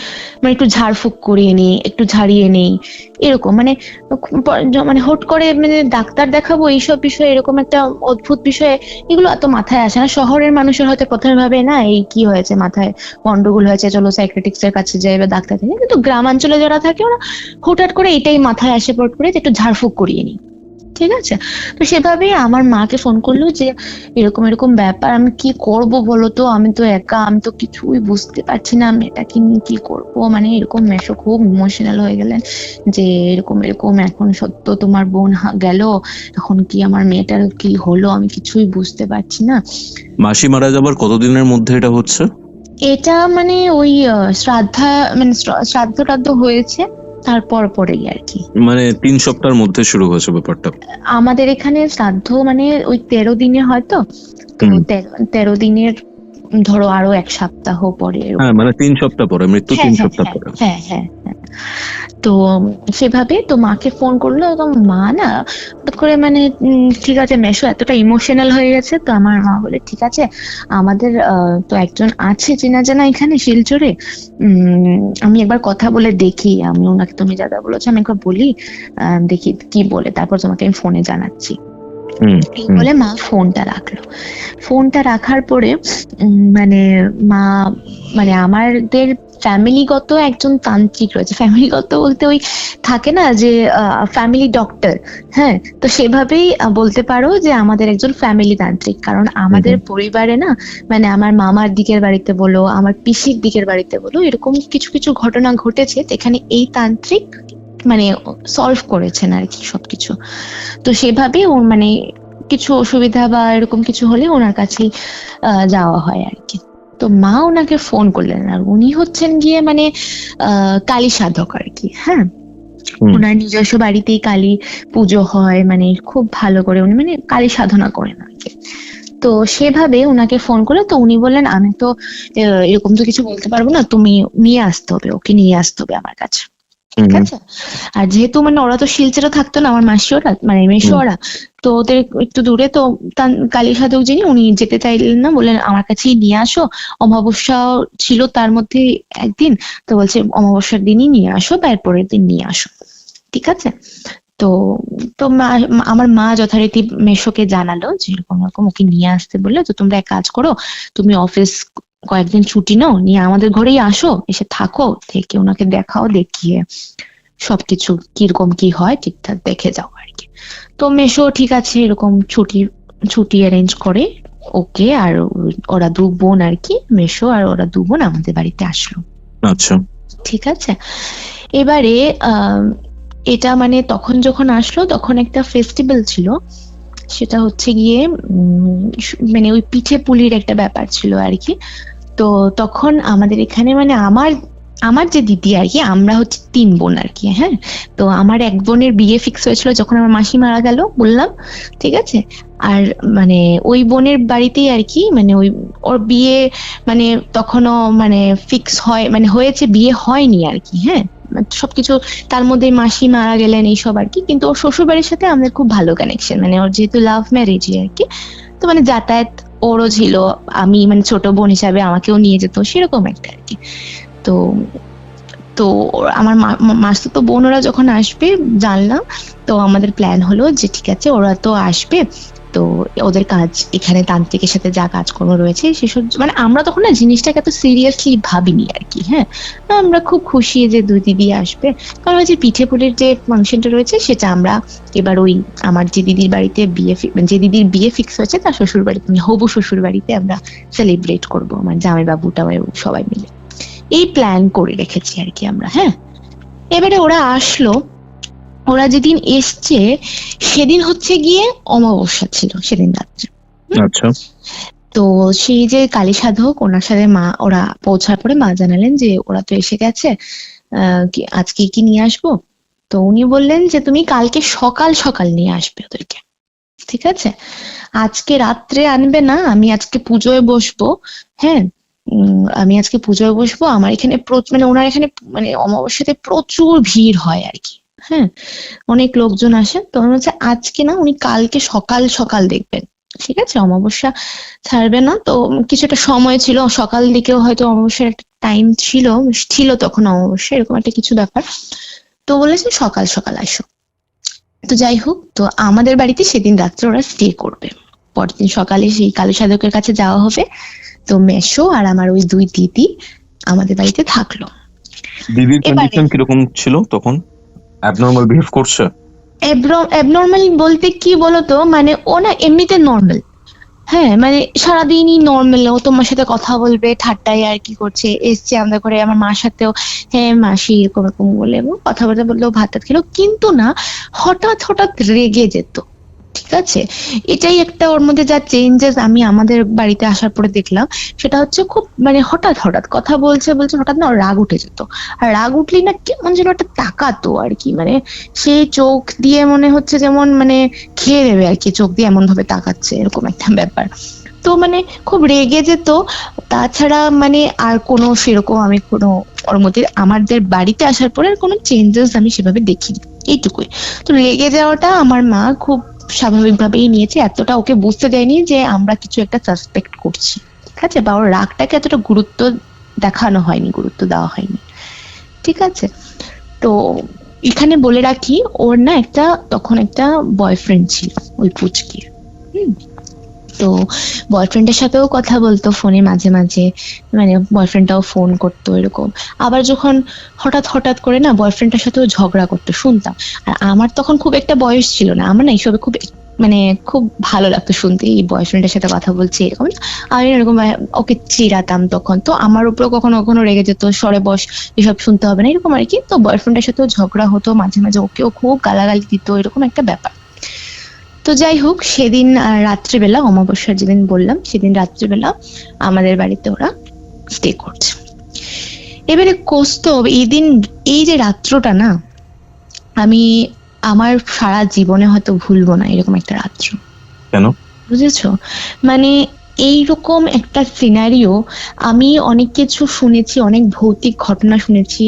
মানে একটু ঝাড়ফুঁক করিয়ে নিই, একটু ঝাড়িয়ে নেই, এরকম মানে মানে হুট করে মানে ডাক্তার দেখাবো এইসব বিষয়ে, এরকম একটা অদ্ভুত বিষয়ে এগুলো এত মাথায় আসে না। শহরের মানুষের হয়তো প্রথমে ভাবে না এই কি হয়েছে, মাথায় গন্ডগোল হয়েছে, চলো সাইকিয়াট্রিস্ট এর কাছে যাই বা ডাক্তার দেখাই, কিন্তু গ্রামাঞ্চলে যারা থাকে ওরা হুটহাট করে এটাই মাথায় আসে পড় করে যে একটু ঝাড়ফুঁক করিয়ে নিই, ঠিক আছে। তো সেভাবেই আমার মাকে ফোন করলো যে এরকম এরকম ব্যাপার, আমি কি করব বলো তো, আমি তো একা, আমি তো কিছুই বুঝতে পারছি না, আমি এটাকে নিয়ে কি করবো। মানে এরকম মেশো খুব ইমোশনাল হয়ে গেলেন যে এরকম এরকম এখন সত্য তোমার বোন গেল, এখন কি আমার মেয়েটার কি হলো, আমি কিছুই বুঝতে পারছি না। মাসি মারা যাবার কতদিনের মধ্যে এটা হচ্ছে? এটা মানে ওই শ্রাদ্ধ টাদ্ধ হয়েছে তারপর পরেই আর কি, মানে 3 সপ্তাহের মধ্যে শুরু হয়েছে ব্যাপারটা। আমাদের এখানে শ্রাদ্ধ মানে ওই 13 দিনে হয়তো, তো 13 দিনের ধরো আরো 1 সপ্তাহ পরে এরকম। হ্যাঁ, মানে 3 সপ্তাহ পরে, মৃত্যু 3 সপ্তাহ পরে। হ্যাঁ হ্যাঁ হ্যাঁ। তো সেভাবে তো মাকে ফোন করলো, তো মা না হঠাৎ করে মানে ঠিক আছে মেশো এতটা ইমোশনাল হয়ে গেছে, তো আমার মা বলে ঠিক আছে আমাদের তো একজন আছে চেনা জানা এখানে শিলচরে, আমি একবার কথা বলে দেখি, আমি ওনাকে তুমি যা যা বলেছো আমি একবার বলি, দেখি কি বলে, তারপর তোমাকে আমি ফোনে জানাচ্ছি। এই বলে মা ফোনটা রাখলো। ফোনটা রাখার পরে মানে মা মানে আমাদের ফ্যামিলিগত একজন তান্ত্রিক রয়েছে, ফ্যামিলিগত বলতে ওই থাকে না যে ফ্যামিলি ডক্টর, হ্যাঁ, তো সেভাবেই বলতে পারো যে আমাদের একজন ফ্যামিলি তান্ত্রিক। কারণ আমাদের পরিবারে না মানে আমার মামার দিকের বাড়িতে বলো, আমার পিসির দিকের বাড়িতে বলো, এরকম কিছু কিছু ঘটনা ঘটেছে যেখানে এই তান্ত্রিক মানে সলভ করেছেন আর কি সবকিছু। তো সেভাবে ও মানে কিছু অসুবিধা বা এরকম কিছু হলে ওনার কাছেই যাওয়া হয় আর কি। তো মা ওনাকে ফোন করলেন, আর উনি হচ্ছেন গিয়ে মানে কালী সাধক আর কি, হ্যাঁ, ওনার নিজস্ব বাড়িতেই কালী পুজো হয়, মানে খুব ভালো করে উনি মানে কালী সাধনা করেন আর কি। তো সেভাবে উনাকে ফোন করলে, তো উনি বললেন আমি তো এরকম তো কিছু বলতে পারবো না, তুমি নিয়ে আসতে হবে, ওকে নিয়ে আসতে হবে আমার কাছে, ঠিক আছে। আর যেহেতু মানে ওরা তো শিলচরে থাকতো না, আমার মাসি ওরা মানে মেসো ওরা, তো ওদের একটু দূরে, তো কালী সাধক যিনি উনি যেতে চাইলেন না, বললেন আমার কাছেই নিয়ে আসো, অমাবস্যা ছিল তার মধ্যে একদিন, তো বলছে অমাবস্যার দিনই নিয়ে আসো বা এর পরের দিন নিয়ে আসো, ঠিক আছে। তো তো আমার মা যথারীতি মেশোকে জানালো যে এরকম এরকম ওকে নিয়ে আসতে বললো, তো তোমরা এক কাজ করো, তুমি অফিস কয়েকদিন ছুটি নাও, নিয়ে আমাদের ঘরেই আসো, এসে থাকো, থেকে ওনাকে দেখাও, দেখিয়ে সবকিছু কিরকম কি হয় ঠিকঠাক দেখে যাও আর কি। তো মেশো ঠিক আছে এরকম ছুটি অ্যারেঞ্জ করে ওকে আর ওরা 2 বোন আর কি, মেশো আর ওরা 2 বোন আমাদের বাড়িতে আসলো। আচ্ছা, ঠিক আছে। এবারে এটা মানে তখন যখন আসলো তখন একটা ফেস্টিভ্যাল ছিল, সেটা হচ্ছে গিয়ে মানে ওই পিঠে পুলির একটা ব্যাপার ছিল আর কি। তো তখন আমাদের এখানে মানে আমার যে দিদি আর কি, আমরা হচ্ছে 3 বোন আর কি, হ্যাঁ। তো আমার এক বোনের বিয়ে ফিক্স হয়েছিল যখন আমার মাসি মারা গেল বললাম, ঠিক আছে। আর মানে ওই বোনের বাড়িতেই আর কি মানে ওই ওর বিয়ে মানে তখনও মানে ফিক্স হয় মানে হয়েছে, বিয়ে হয়নি আর কি, হ্যাঁ, সবকিছু তার মধ্যে মাসি মারা গেলেন এইসব আর কি। কিন্তু ওর শ্বশুর বাড়ির সাথে আমাদের খুব ভালো কানেকশন, মানে ওর যেহেতু লাভ ম্যারেজই আর কি, তো মানে যাতায়াত ওরও ছিল, আমি মানে ছোট বোন হিসাবে আমাকেও নিয়ে যেত, সেরকম একটা আর কি। তো তো আমার মাসতুতো বোন ওরা যখন আসবে জানলাম, তো আমাদের প্ল্যান হলো যে ঠিক আছে ওরা তো আসবে, তো ওদের কাজ এখানে তান্ত্রিকের সাথে যা কাজকর্ম রয়েছে সেসব মানে আমরা তখন না জিনিসটাকে এত সিরিয়াসলি ভাবিনি আর কি, হ্যাঁ। আমরা খুব খুশি যে 2 দিদি আসবে, কারণ ওই যে পিঠে পুলির যে ফাংশনটা রয়েছে সেটা আমরা এবার ওই আমার যে দিদির বাড়িতে যে দিদির বিয়ে ফিক্স হয়েছে তার শ্বশুর বাড়িতে, হবু শ্বশুর বাড়িতে আমরা সেলিব্রেট করবো, আমার জামাই বাবুটা সবাই মিলে এই প্ল্যান করে রেখেছি আর কি আমরা, হ্যাঁ। এবারে ওরা আসলো, ওরা যেদিন এসছে সেদিন হচ্ছে গিয়ে অমাবস্যা ছিল সেদিন রাত্রে। আচ্ছা। তো সেই যে কালী সাধক, ওনার সাথে মা, ওরা পৌঁছার পরে মা জানালেন যে ওরা তো এসে গেছে, আজকে কি নিয়ে আসবো? তো উনি বললেন যে তুমি কালকে সকাল সকাল নিয়ে আসবে ওদেরকে, ঠিক আছে? আজকে রাত্রে আনবে না, আমি আজকে পুজোয় বসবো। হ্যাঁ, আমি আজকে পুজোয় বসবো, আমার এখানে মানে ওনার এখানে মানে অমাবস্যাতে প্রচুর ভিড় হয় আর কি। হ্যাঁ, অনেক লোকজন আসে, তো মনে হচ্ছে আজকে না, উনি কালকে সকাল সকাল দেখবেন, ঠিক আছে? অমাবস্যা ছাড়বে না তো, কিছুটা সময় ছিল, সকাল দিকেও হয়তো অমাবস্যার একটা টাইম ছিল, ছিল তখন অমাবস্যা, এরকম একটা কিছু ব্যাপার। তো বলেছে সকাল সকাল আসো। তো যাই হোক, তো আমাদের বাড়িতে সেদিন রাত্রে ওরা স্টে করবে, পরের দিন সকালে সেই কালী সাধকের কাছে যাওয়া হবে। তো মেসো আর আমার ওই দুই দিদি আমাদের বাড়িতে থাকলো। দিদির এবারে কন্ডিশন কিরকম ছিল তখন? অ্যাবনর্মাল বিহেভ করছে? অ্যাবনর্মাল বলতে কি বলতো, মানে ও না এমনিতে নর্মাল। হ্যাঁ, মানে সারাদিনই নর্মাল, ও তোমার সাথে কথা বলবে, ঠাট্টায় আর কি করছে, এসছে আমাদের ঘরে, আমার মার সাথেও হ্যাঁ মাসি এরকম এরকম বলে এবং কথাবার্তা বললেও, ভাত টাত খেলো, কিন্তু না হঠাৎ হঠাৎ রেগে যেত, ঠিক আছে? এটাই একটা ওর মধ্যে যা চেঞ্জেস আমি আমাদের বাড়িতে আসার পরে দেখলাম, সেটা হচ্ছে খুব মানে হঠাৎ হঠাৎ কথা বলছে বলছে, হঠাৎ না ওর রাগ উঠে যেত। আর রাগ উঠলেই না কেমন যেন একটা তাকাতো আর কি, মানে সেই চোখ দিয়ে মনে হচ্ছে যেমন মানে খেয়ে দেবে আর কি, চোখ দিয়ে এমন ভাবে তাকাচ্ছে, এরকম একটা ব্যাপার। তো মানে খুব রেগে যেত। তাছাড়া মানে আর কোনো সেরকম আমি কোনো ওর মধ্যে আমাদের বাড়িতে আসার পরে আর কোনো চেঞ্জেস আমি সেভাবে দেখিনি, এইটুকুই। তো রেগে যাওয়াটা আমার মা খুব স্বাভাবিকভাবেই নিয়েছে, এতটা ওকে বুঝতে দেয়নি যে আমরা কিছু একটা সাসপেক্ট করছি, ঠিক আছে? বা ওর রাগটাকে এতটা গুরুত্ব দেখানো হয়নি, গুরুত্ব দেওয়া হয়নি, ঠিক আছে? তো এখানে বলে রাখি, ওর না একটা তখন একটা বয়ফ্রেন্ড ছিল, ওই পুচকির। তো বয়ফ্রেন্ডের সাথেও কথা বলতো ফোনে মাঝে মাঝে, মানে বয়ফ্রেন্ডটাও ফোন করতো এরকম। আবার যখন হঠাৎ হঠাৎ করে না বয়ফ্রেন্ডের সাথেও ঝগড়া করতো, শুনতাম। আর আমার তখন খুব একটা বয়স ছিল না, আমার না এইসবে খুব মানে খুব ভালো লাগতো শুনতে, এই বয়ফ্রেন্ডের সাথে কথা বলছে এরকম। আমি এরকম ওকে চিড়াতাম তখন, তো আমার উপরে কখনো কখনো রেগে যেত, সরে বস, এসব শুনতে হবে না, এরকম আর কি। তো বয়ফ্রেন্ডের সাথেও ঝগড়া হতো মাঝে মাঝে, ওকেও খুব গালাগালি দিত, এরকম একটা ব্যাপার। তো যাই হোক, সেদিন রাত্রিবেলা, অমাবস্যার যেদিন বললাম সেদিন রাত্রিবেলা আমাদের বাড়িতে ওরা স্টে করছে। এবারে কৌস্তব, এই দিন এই যে রাত্রটা না, আমি আমার সারা জীবনে হয়তো ভুলবো না, এরকম একটা রাত্র। কেন? বুঝেছো? মানে এইরকম একটা সিনারিও আমি অনেক কিছু শুনেছি, অনেক ভৌতিক ঘটনা শুনেছি,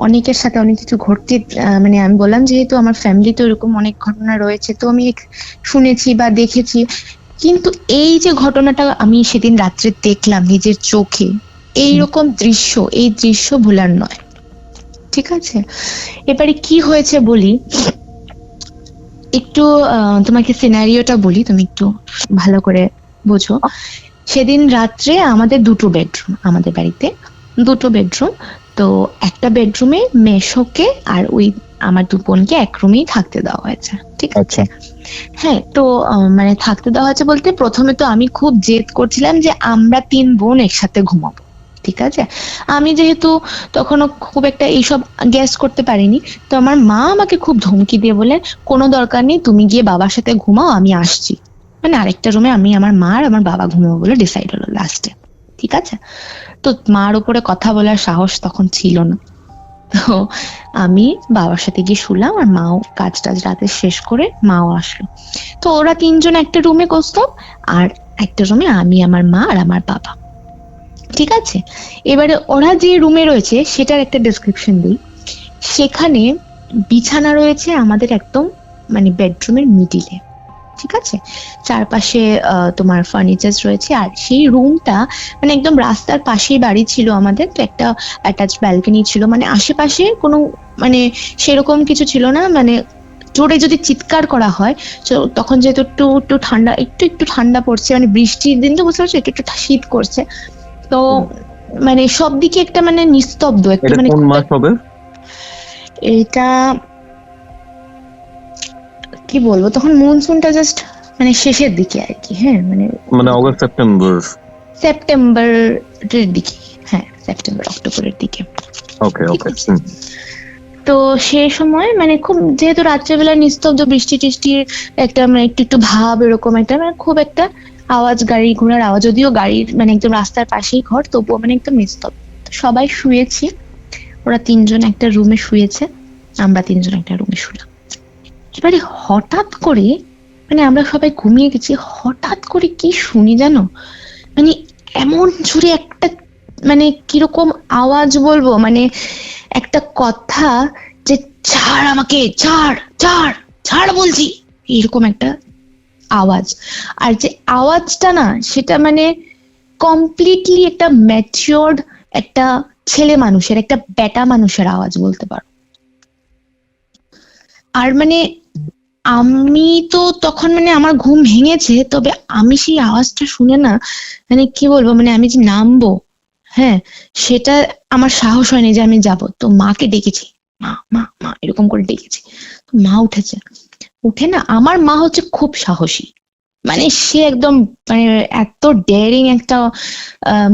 অনেকের সাথে অনেক কিছু ঘটতে, মানে আমি বললাম যেহেতু আমার ফ্যামিলিতে এরকম অনেক ঘটনা রয়েছে, তো আমি শুনেছি বা দেখেছি, কিন্তু এই যে ঘটনাটা আমি সেদিন রাত্রে দেখলাম নিজের চোখে, এইরকম দৃশ্য, এই দৃশ্য ভোলার নয়, ঠিক আছে? এবারে কি হয়েছে বলি, একটু তোমাকে সিনারিওটা বলি, তুমি একটু ভালো করে বোঝো। সেদিন রাত্রে আমাদের দুটো বেডরুম, আমাদের বাড়িতে দুটো বেডরুম। তো একটা বেডরুমে মেশোকে আর ওই আমার দু বোনকে এক রুমেই থাকতে দেওয়া হয়েছে, ঠিক আছে? হ্যাঁ, তো মানে থাকতে দেওয়া হয়েছে বলতে, প্রথমে তো আমি খুব জেদ করছিলাম যে আমরা তিন বোন একসাথে ঘুমাবো, ঠিক আছে? আমি যেহেতু তখনও খুব একটা এইসব গ্যাস করতে পারিনি, তো আমার মা আমাকে খুব ধমকি দিয়ে বলে, কোনো দরকার নেই, তুমি গিয়ে বাবার সাথে ঘুমাও, আমি আসছি। মানে আরেকটা রুমে আমি, আমার মা আর আমার বাবা ঘুমাবো বলে ডিসাইড হলো লাস্টে, ঠিক আছে? তো মার উপরে কথা বলার সাহস তখন ছিল না, তো আমি বাবার সাথে গিয়ে শুলাম, আর মাও কাজ টাজ রাতে শেষ করে মাও আসলো। তো ওরা তিনজন একটা রুমে কৌস্তব, আর একটা রুমে আমি, আমার মা আর আমার বাবা, ঠিক আছে? এবারে ওরা যে রুমে রয়েছে সেটার একটা ডেসক্রিপশন দিই। সেখানে বিছানা রয়েছে আমাদের একদম মানে বেডরুমের মিডিলে, ঠিক আছে? চারপাশে তোমার ফার্নিচার রয়েছে, আর সেই রুমটা মানে একদম রাস্তার পাশেই বাড়ি ছিল আমাদের, তো একটা অ্যাটাচ ব্যালকনি ছিল, মানে আশেপাশে কোনো মানে সেরকম কিছু ছিল না, মানে জোরে যদি চিৎকার করা হয় তো তখন যেহেতু একটু একটু ঠান্ডা, একটু একটু ঠান্ডা পড়ছে, মানে বৃষ্টির দিন তো বুঝতে পারছো, একটু একটু শীত করছে, তো মানে সব দিকে একটা মানে নিস্তব্ধ একটা, মানে কোন মাস হবে? এটা কি বলবো, তখন মনসুনটা জাস্ট মানে শেষের দিকে আর কি। হ্যাঁ, মানে অগস্ট সেপ্টেম্বর? সেপ্টেম্বরের দিকে, হ্যাঁ সেপ্টেম্বর অক্টোবরের দিকে। ওকে ওকে। তো সেই সময় মানে খুব, যেহেতু রাত্রেবেলা নিস্তব্ধ, বৃষ্টি টিষ্টির একটা মানে একটু একটু ভাব, এরকম একটা মানে খুব একটা আওয়াজ, গাড়ি ঘোড়ার আওয়াজ, যদিও গাড়ির মানে একদম রাস্তার পাশেই ঘর, তবুও মানে একদম নিস্তব্ধ। সবাই শুয়েছি, ওরা 3জন একটা রুমে শুয়েছে, আমরা 3জন একটা রুমে শুলাম। এবারে হঠাৎ করে মানে আমরা সবাই ঘুমিয়ে গেছি, হঠাৎ করে কি শুনি জানো, মানে এমন জোরে একটা মানে কিরকম আওয়াজ বলবো, মানে একটা কথা যে ছাড় আমাকে, ছাড় ছাড় ছাড় বলছি, এরকম একটা আওয়াজ। আর যে আওয়াজটা না, সেটা মানে কমপ্লিটলি একটা ম্যাচিওর্ড একটা ছেলে মানুষের, একটা বেটা মানুষের আওয়াজ বলতে পারো। আর মানে আমি তো তখন মানে আমার ঘুম ভেঙেছে, তবে আমি সেই আওয়াজটা শুনে না মানে কি বলবো, মানে আমি যে নামবো, হ্যাঁ, সেটা আমার সাহস হয়নি যে আমি যাব। তো মাকে ডেকেছি, মা মা মা এরকম করে ডেকেছি। তো মা উঠেছে, উঠে না, আমার মা হচ্ছে খুব সাহসী, মানে সে একদম মানে এত ডেয়ারিং একটা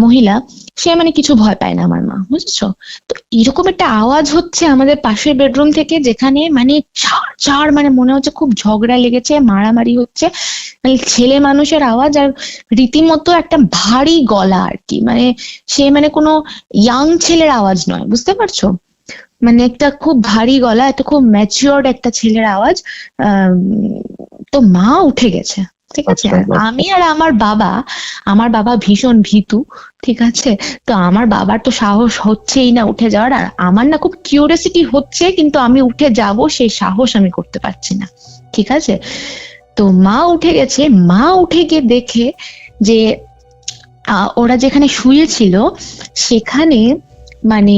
মহিলা, সে মানে কিছু ভয় পায় না আমার মা, বুঝেছো? তো এরকম একটা আওয়াজ হচ্ছে আমাদের পাশের বেডরুম থেকে, যেখানে মানে ছাড় ছাড়, মানে মনে হচ্ছে খুব ঝগড়া লেগেছে, মারামারি হচ্ছে, মানে ছেলে মানুষের আওয়াজ, আর রীতিমতো একটা ভারী গলা আর কি, মানে সে মানে কোনো ইয়াং ছেলের আওয়াজ নয়, বুঝতে পারছো? মানে একটা খুব ভারী গলা, একটা খুব ম্যাচিওর্ড একটা ছেলের আওয়াজ। আহ তো মা উঠে গেছে, ঠিক আছে। আর আমি আর আমার বাবা ভীষণ ভীতু, ঠিক আছে। তো আমার বাবার তো সাহস হচ্ছেই না উঠে যাওয়ার, আর আমার না খুব কিউরিওসিটি হচ্ছে, কিন্তু আমি উঠে যাব সেই সাহস আমি করতে পারছি না, ঠিক আছে। তো মা উঠে গেছে, মা উঠে গিয়ে দেখে যে ওরা যেখানে শুয়েছিল সেখানে মানে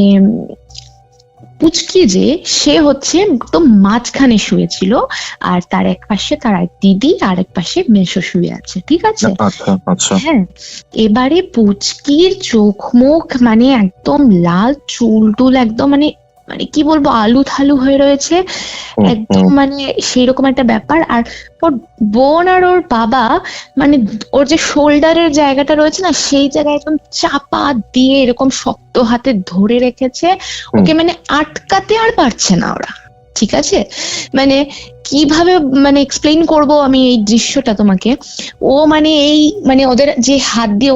পুচকি যে, সে হচ্ছে একদম মাঝখানে শুয়েছিল, আর তার এক পাশে তার এক দিদি, আর এক পাশে মেসো শুয়ে আছে, ঠিক আছে। আচ্ছা আচ্ছা। হ্যাঁ, এবারে পুচকির চোখ মুখ মানে একদম লাল, চুল টুল একদম মানে মানে কি বলবো, আলু থালু হয়ে রয়েছে একদম, মানে সেইরকম একটা ব্যাপার। আর ওর বোন আর ওর বাবা মানে ওর যে শোল্ডারের জায়গাটা রয়েছে না, সেই জায়গায় একদম চাপা দিয়ে এরকম শক্ত হাতে ধরে রেখেছে ওকে, মানে আটকাতে আর পারছে না ওরা, ঠিক আছে। মানে কিভাবে মানে এক্সপ্লেইন করব আমি এই দৃশ্যটা তোমাকে। ও মানে এই মানে ওদের যে হাত দিয়ে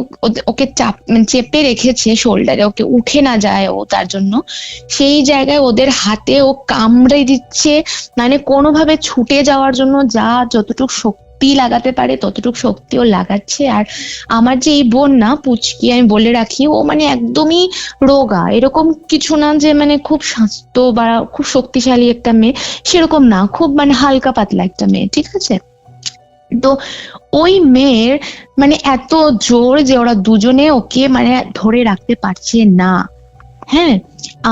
ওকে মানে চেপে রেখেছে শোল্ডারে, ওকে উঠে না যায় ও, তার জন্য সেই জায়গায় ওদের হাতে ও কামড়ে দিচ্ছে, মানে কোনোভাবে ছুটে যাওয়ার জন্য যা যতটুকু শক্তি লাগাতে পারে ততটুকু শক্তিও লাগাচ্ছে। আর আমার যে এই বোন না, পুচকি, আমি বলে রাখি, ও মানে একদমই রোগা, এরকম কিছু না যে মানে খুব স্বাস্থ্য বা খুব শক্তিশালী একটা মেয়ে, সেরকম না, খুব মানে হালকা পাতলা একটা মেয়ে, ঠিক আছে। তো ওই মেয়ের মানে এত জোর যে ওরা দুজনে ওকে মানে ধরে রাখতে পারছে না, হ্যাঁ।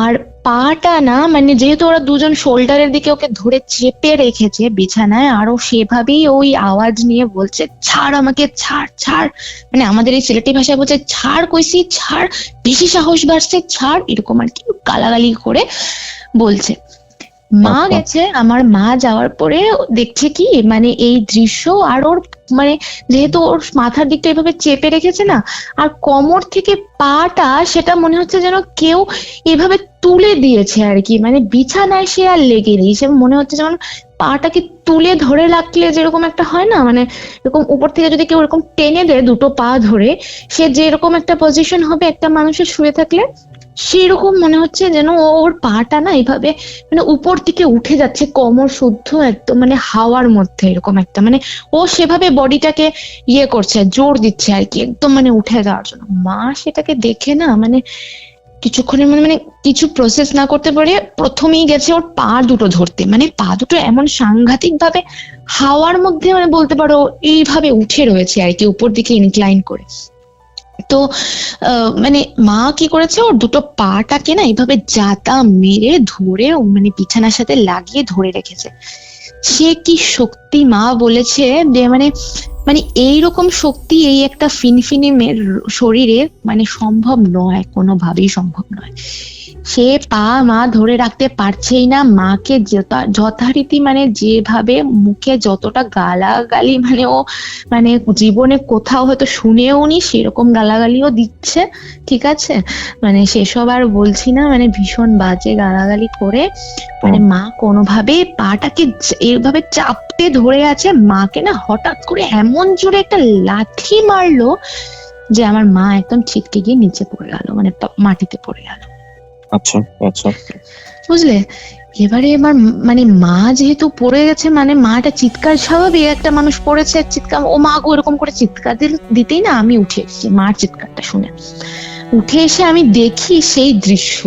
আর পাটা না, মানে যেহেতু ওরা দুজন শোল্ডারের দিকে ওকে ধরে চেপে রেখেছে বিছানায়, আরো সেভাবেই ওই আওয়াজ নিয়ে বলছে ছাড় আমাকে, ছাড় ছাড়, মানে আমাদের এই সিলেটি ভাষায় বলছে ছাড় কইছি, ছাড়, বেশি সাহস বাড়ছে, ছাড়, এরকম আর কি গালাগালি করে বলছে। মা গেছে, আমার মা যাওয়ার পরে দেখছে কি মানে এই দৃশ্য, আর ওর মানে যেহেতু ওর মাথার দিকটা এভাবে চেপে রেখেছে না, আর কোমর থেকে পাটা সেটা মনে হচ্ছে যেন কেউ এভাবে তুলে দিয়েছে আর কি, মানে বিছানায় সে আর লেগে নেই, সে মনে হচ্ছে যেমন পাটাকে তুলে ধরে রাখলে যেরকম একটা হয় না, মানে এরকম উপর থেকে যদি কেউ এরকম টেনে দেয় দুটো পা ধরে, সে যেরকম একটা পজিশন হবে একটা মানুষের শুয়ে থাকলে, সেরকম মনে হচ্ছে যেন ওর পাটা না এইভাবে মানে উপর দিকে উঠে যাচ্ছে, কোমর শুদ্ধ একদম মানে হাওয়ার মধ্যে, এরকম একটা মানে ও সেভাবে বডিটাকে ইয়ে করছে, জোর দিচ্ছে আর কি, একদম মানে উঠে যাওয়ার জন্য। মা সেটাকে দেখে না মানে কিছুক্ষণের মানে মানে কিছু প্রসেস না করতে পারে প্রথমেই গেছে ওর পা দুটো ধরতে, মানে পা দুটো এমন সাংঘাতিক ভাবে হাওয়ার মধ্যে মানে বলতে পারো এইভাবে উঠে রয়েছে আর কি, উপর দিকে ইনক্লাইন করে। তো মানে মা কি করেছে, ওর দুটো পাটাকে না এইভাবে জাতা মেরে ধরে মানে বিছানার সাথে লাগিয়ে ধরে রেখেছে। সে কি শক্তি মা বলেছে যে মানে মানে এইরকম শক্তি এই একটা ফিনফিনে মেয়ের শরীরে মানে সম্ভব নয়, কোনোভাবেই সম্ভব নয়। সে পা মা ধরে রাখতে পারছেই না, মাকে যথারীতি মানে যেভাবে মুখে যতটা গালাগালি মানে ও মানে জীবনে কোথাও হয়তো শুনেও নি সেরকম গালাগালিও দিচ্ছে, ঠিক আছে। মানে সেসব আর বলছি না, মানে ভীষণ বাজে গালাগালি করে মানে মা কোনোভাবে পাটাকে এইভাবে চাপতে ধরে আছে, মাকে না হঠাৎ করে এমন জোরে একটা লাথি মারলো যে আমার মা একদম ছিটকে গিয়ে নিচে পড়ে গেল, মানে মাটিতে পড়ে গেল। আচ্ছা আচ্ছা, বুঝলে? এবারে এবার মানে মা যেহেতু পড়ে গেছে, মানে মাটা চিৎকার, স্বাভাবিক একটা মানুষ পড়েছে চিৎকার, ও মা গো এরকম করে চিৎকার দিতেই না আমি উঠে এসেছি মার চিৎকারটা শুনে। উঠে এসে আমি দেখি সেই দৃশ্য,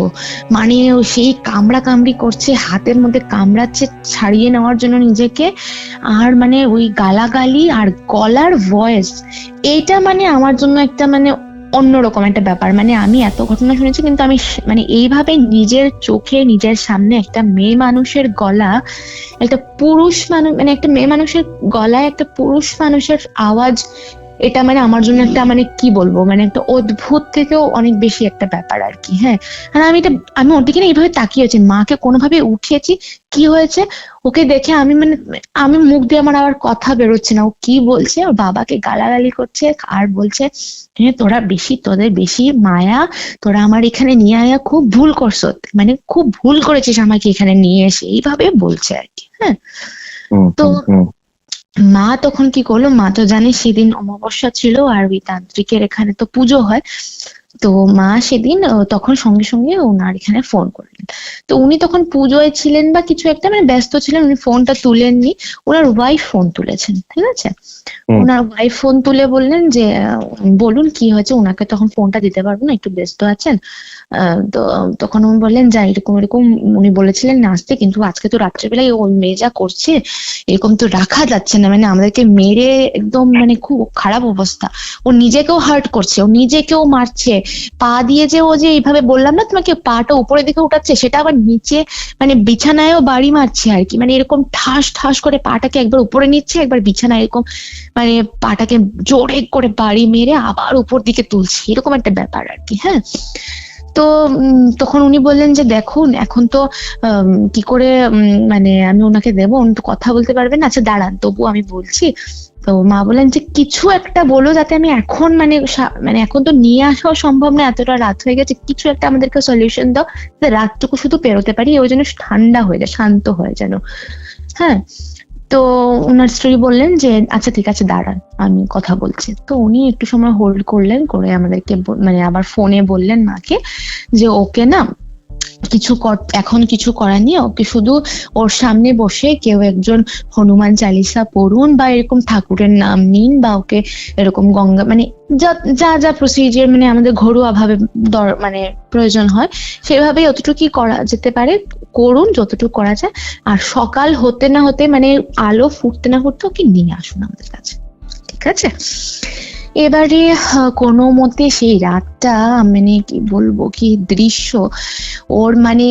মানে ও সেই কামড়া কামড়ি করছে, হাতের মধ্যে কামড়াচ্ছে ছাড়িয়ে নেওয়ার জন্য নিজেকে, আর মানে ওই গালাগালি আর গলার ভয়েস, এইটা মানে আমার জন্য একটা মানে অন্যরকম একটা ব্যাপার। মানে আমি এত ঘটনা শুনেছি, কিন্তু আমি মানে এইভাবে নিজের চোখে নিজের সামনে একটা মেয়ে মানুষের গলা, একটা পুরুষ মানুষ, মানে একটা মেয়ে মানুষের গলায় একটা পুরুষ মানুষের আওয়াজ, এটা মানে আমার জন্য একটা মানে কি বলবো, মানে একটা অদ্ভুত থেকেও অনেক বেশি একটা ব্যাপার আর কি। হ্যাঁ, আর আমি ওর দিকে না এইভাবে তাকিয়েছি, মাকে কোনোভাবে উঠিয়েছি, কি হয়েছে ওকে দেখে আমি মুখ দিয়ে আমার আবার কথা বেরোচ্ছে না, ও কি বলছে, ওর বাবাকে গালাগালি করছে আর বলছে হ্যাঁ তোদের বেশি মায়া, তোরা আমার এখানে নিয়ে আয়া খুব ভুল করছো, মানে খুব ভুল করেছিস আমাকে এখানে নিয়ে এসে, এইভাবে বলছে আর কি। হ্যাঁ, তো মা তখন কি করলো, মা তো জানে সেদিন অমাবস্যা ছিল আর ওই তান্ত্রিকের এখানে তো পুজো হয়, তো মা সেদিন তখন সঙ্গে সঙ্গে ওনার এখানে ফোন করলেন। তো উনি তখন পুজোয় ছিলেন বা কিছু একটা মানে ব্যস্ত ছিলেন, উনি ফোনটা তুলেননি, ওনার ওয়াইফ ফোন তুলেছেন, ঠিক আছে? ওনার ওয়াইফ ফোন তুলে বললেন যে বলুন কি হয়েছে, ওনাকে তখন ফোনটা দিতে পারবো না, একটু ব্যস্ত আছেন। তো তখন উনি বললেন যা এরকম এরকম উনি বলেছিলেন না আসতে, কিন্তু আজকে তো রাত্রেবেলায় ওই মেয়ে যা করছে এরকম তো রাখা যাচ্ছে না, মানে আমাদেরকে মেরে একদম মানে খুব খারাপ অবস্থা, ও নিজেকেও হার্ট করছে, ও নিজেকেও মারছে, পা দিয়ে যে ও যে এইভাবে বললাম না তোমাকে পাটা উপরে দিকে উঠাচ্ছে, সেটা আবার নিচে মানে বিছানায়ও বাড়ি মারছে আর কি, মানে এরকম ঠাস ঠাস করে পাটাকে একবার উপরে নিচ্ছে, একবার বিছানায় এরকম মানে পাটাকে জোরে করে বাড়ি মেরে আবার উপর দিকে তুলছে, এরকম একটা ব্যাপার আর কি। হ্যাঁ, তো তখন উনি বললেন যে দেখুন এখন তো কি করে মানে আমি ওনাকে দেবো, উনি তো কথা বলতে পারবেন না, আচ্ছা দাঁড়ান তবু আমি বলছি। তো মা বললেন যে কিছু একটা বলো যাতে আমি এখন মানে এখন তো নিয়ে আসাও সম্ভব না, এতটা রাত হয়ে গেছে, কিছু একটা আমাদেরকে সলিউশন দাও যাতে রাতটুকু শুধু পেরোতে পারি, ওই জন্য ঠান্ডা হয়ে যায়, শান্ত হয়ে যেন। হ্যাঁ, তো ওনার স্ত্রী বললেন যে আচ্ছা ঠিক আছে দাঁড়ান আমি কথা বলছি। তো উনি একটু সময় হোল্ড করলেন, করে আমাদেরকে মানে আবার ফোনে বললেন মাকে যে ওকে না এখন কিছু করার নেই, ওকে শুধু ওর সামনে বসে কেউ একজন হনুমান চালিসা পড়ুন বা এরকম ঠাকুরের নাম নিন, বা ওকে এরকম গঙ্গা মানে যা যা প্রসিজিয়ার মানে আমাদের ঘরোয়া ভাবে মানে প্রয়োজন হয় সেভাবে যতটুকু করা যেতে পারে করুন, যতটুকু করা যায়, আর সকাল হতে না হতে মানে আলো ফুটতে না ফুটতে ওকে নিয়ে আসুন আমাদের কাছে, ঠিক আছে? এবারে কোনো মতে সেই রাতটা মানে কি বলবো, কি দৃশ্য, ওর মানে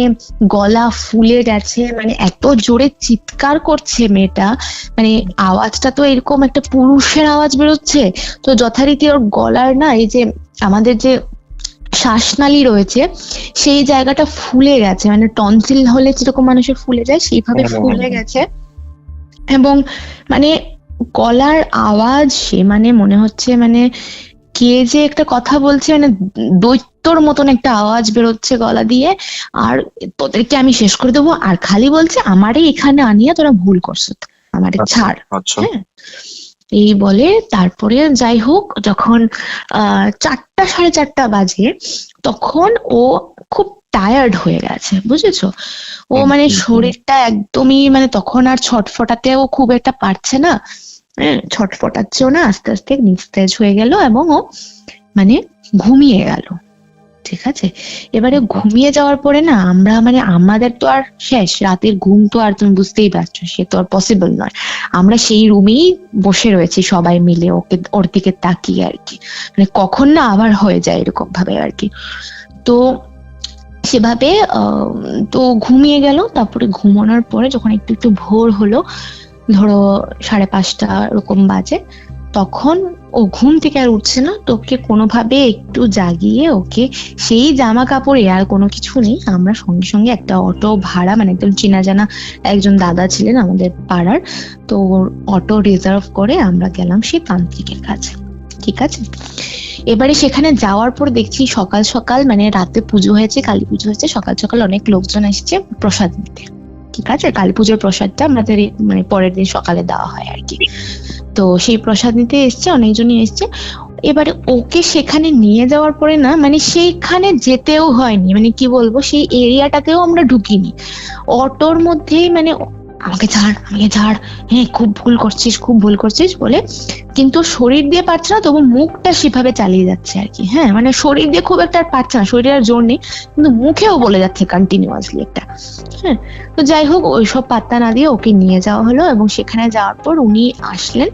গলা ফুলে গেছে, মানে এত জোরে চিৎকার করছে মেয়েটা, মানে আওয়াজটা তো এরকম একটা পুরুষের আওয়াজ বেরোচ্ছে, তো যথারীতি ওর গলার না এই যে আমাদের যে শ্বাসনালী রয়েছে সেই জায়গাটা ফুলে গেছে, মানে টনসিল হলে যেরকম মানুষের ফুলে যায় সেইভাবে ফুলে গেছে, এবং মানে গলার আওয়াজ সে মানে মনে হচ্ছে মানে কে যে একটা কথা বলছে, মানে দৈত্যর মতন একটা আওয়াজ বেরোচ্ছে গলা দিয়ে, আর তোদেরকে আমি শেষ করে দেবো, আর খালি বলছে আমারে এখানে আনিয়া তোরা ভুল করছো, আমারে ছাড়। হ্যাঁ, এই বলে তারপরে যাই হোক যখন 4টা 4:30 বাজে তখন ও খুব টায়ার্ড হয়ে গেছে, বুঝেছো? ও মানে শরীরটা একদমই মানে তখন আর ছটফটাতেও খুব একটা পারছে না, ছটফটাচ্ছেও না, আস্তে আস্তে নিস্তেজ হয়ে গেল এবং ও মানে ঘুমিয়ে গেল, ঠিক আছে? এবারে ঘুমিয়ে যাওয়ার পরে না আমরা মানে আমাদের তো আর শেষ, রাতের ঘুম তো আর তুমি বুঝতেই পারছো সে তো আর পসিবল নয়, আমরা সেই রুমেই বসে রয়েছি সবাই মিলে ওর দিকে তাকিয়ে আর কি, মানে কখন না আবার হয়ে যায় এরকম ভাবে আর কি। তো সেভাবে তো ঘুমিয়ে গেল, তারপরে ঘুমানোর পরে যখন একটু একটু ভোর হলো, ধরো 5:30 এরকম বাজে, তখন ও ঘুম থেকে আর উঠছে না, তো ওকে কোনোভাবে একটু জাগিয়ে ওকে সেই জামা কাপড়ে আর কোনো কিছু নেই, আমরা সঙ্গে সঙ্গে একটা অটো ভাড়া, মানে একদম চেনা জানা একজন দাদা ছিলেন আমাদের পাড়ার, তো অটো রিজার্ভ করে আমরা গেলাম সেই তান্ত্রিকের কাছে, ঠিক আছে? এবারে সেখানে যাওয়ার পর দেখছি সকাল সকাল মানে রাতে পুজো হয়েছে, কালী পুজো হয়েছে, সকাল সকাল অনেক লোকজন এসেছে প্রসাদ নিতে, ঠিক আছে, কালী পুজোর প্রসাদটা আমাদের মানে পরের দিন সকালে দেওয়া হয় আর কি। তো সেই প্রসাদ নিতে এসছে, অনেকজনই এসছে। এবারে ওকে সেখানে নিয়ে যাওয়ার পরে না, মানে সেইখানে যেতেও হয়নি, মানে কি বলবো, সেই এরিয়াটাতেও আমরা ঢুকিনি। অটোর মধ্যেই মানে আমাকে ছাড়, আমাকে ছাড়, হ্যাঁ খুব ভুল করছিস, খুব ভুল করছিস বলে, কিন্তু শরীর দিয়ে পারছে না, তবু মুখটা সেভাবে চালিয়ে যাচ্ছে আর কি। হ্যাঁ মানে শরীর দিয়ে খুব একটা আর পারছে না, শরীরের আর জোর নেই, কিন্তু মুখেও বলে যাচ্ছে কন্টিনিউয়াসলি একটা। হ্যাঁ, তো যাই হোক ওইসব পাত্তা না দিয়ে ওকে নিয়ে যাওয়া হলো, এবং সেখানে যাওয়ার পর উনি আসলেন।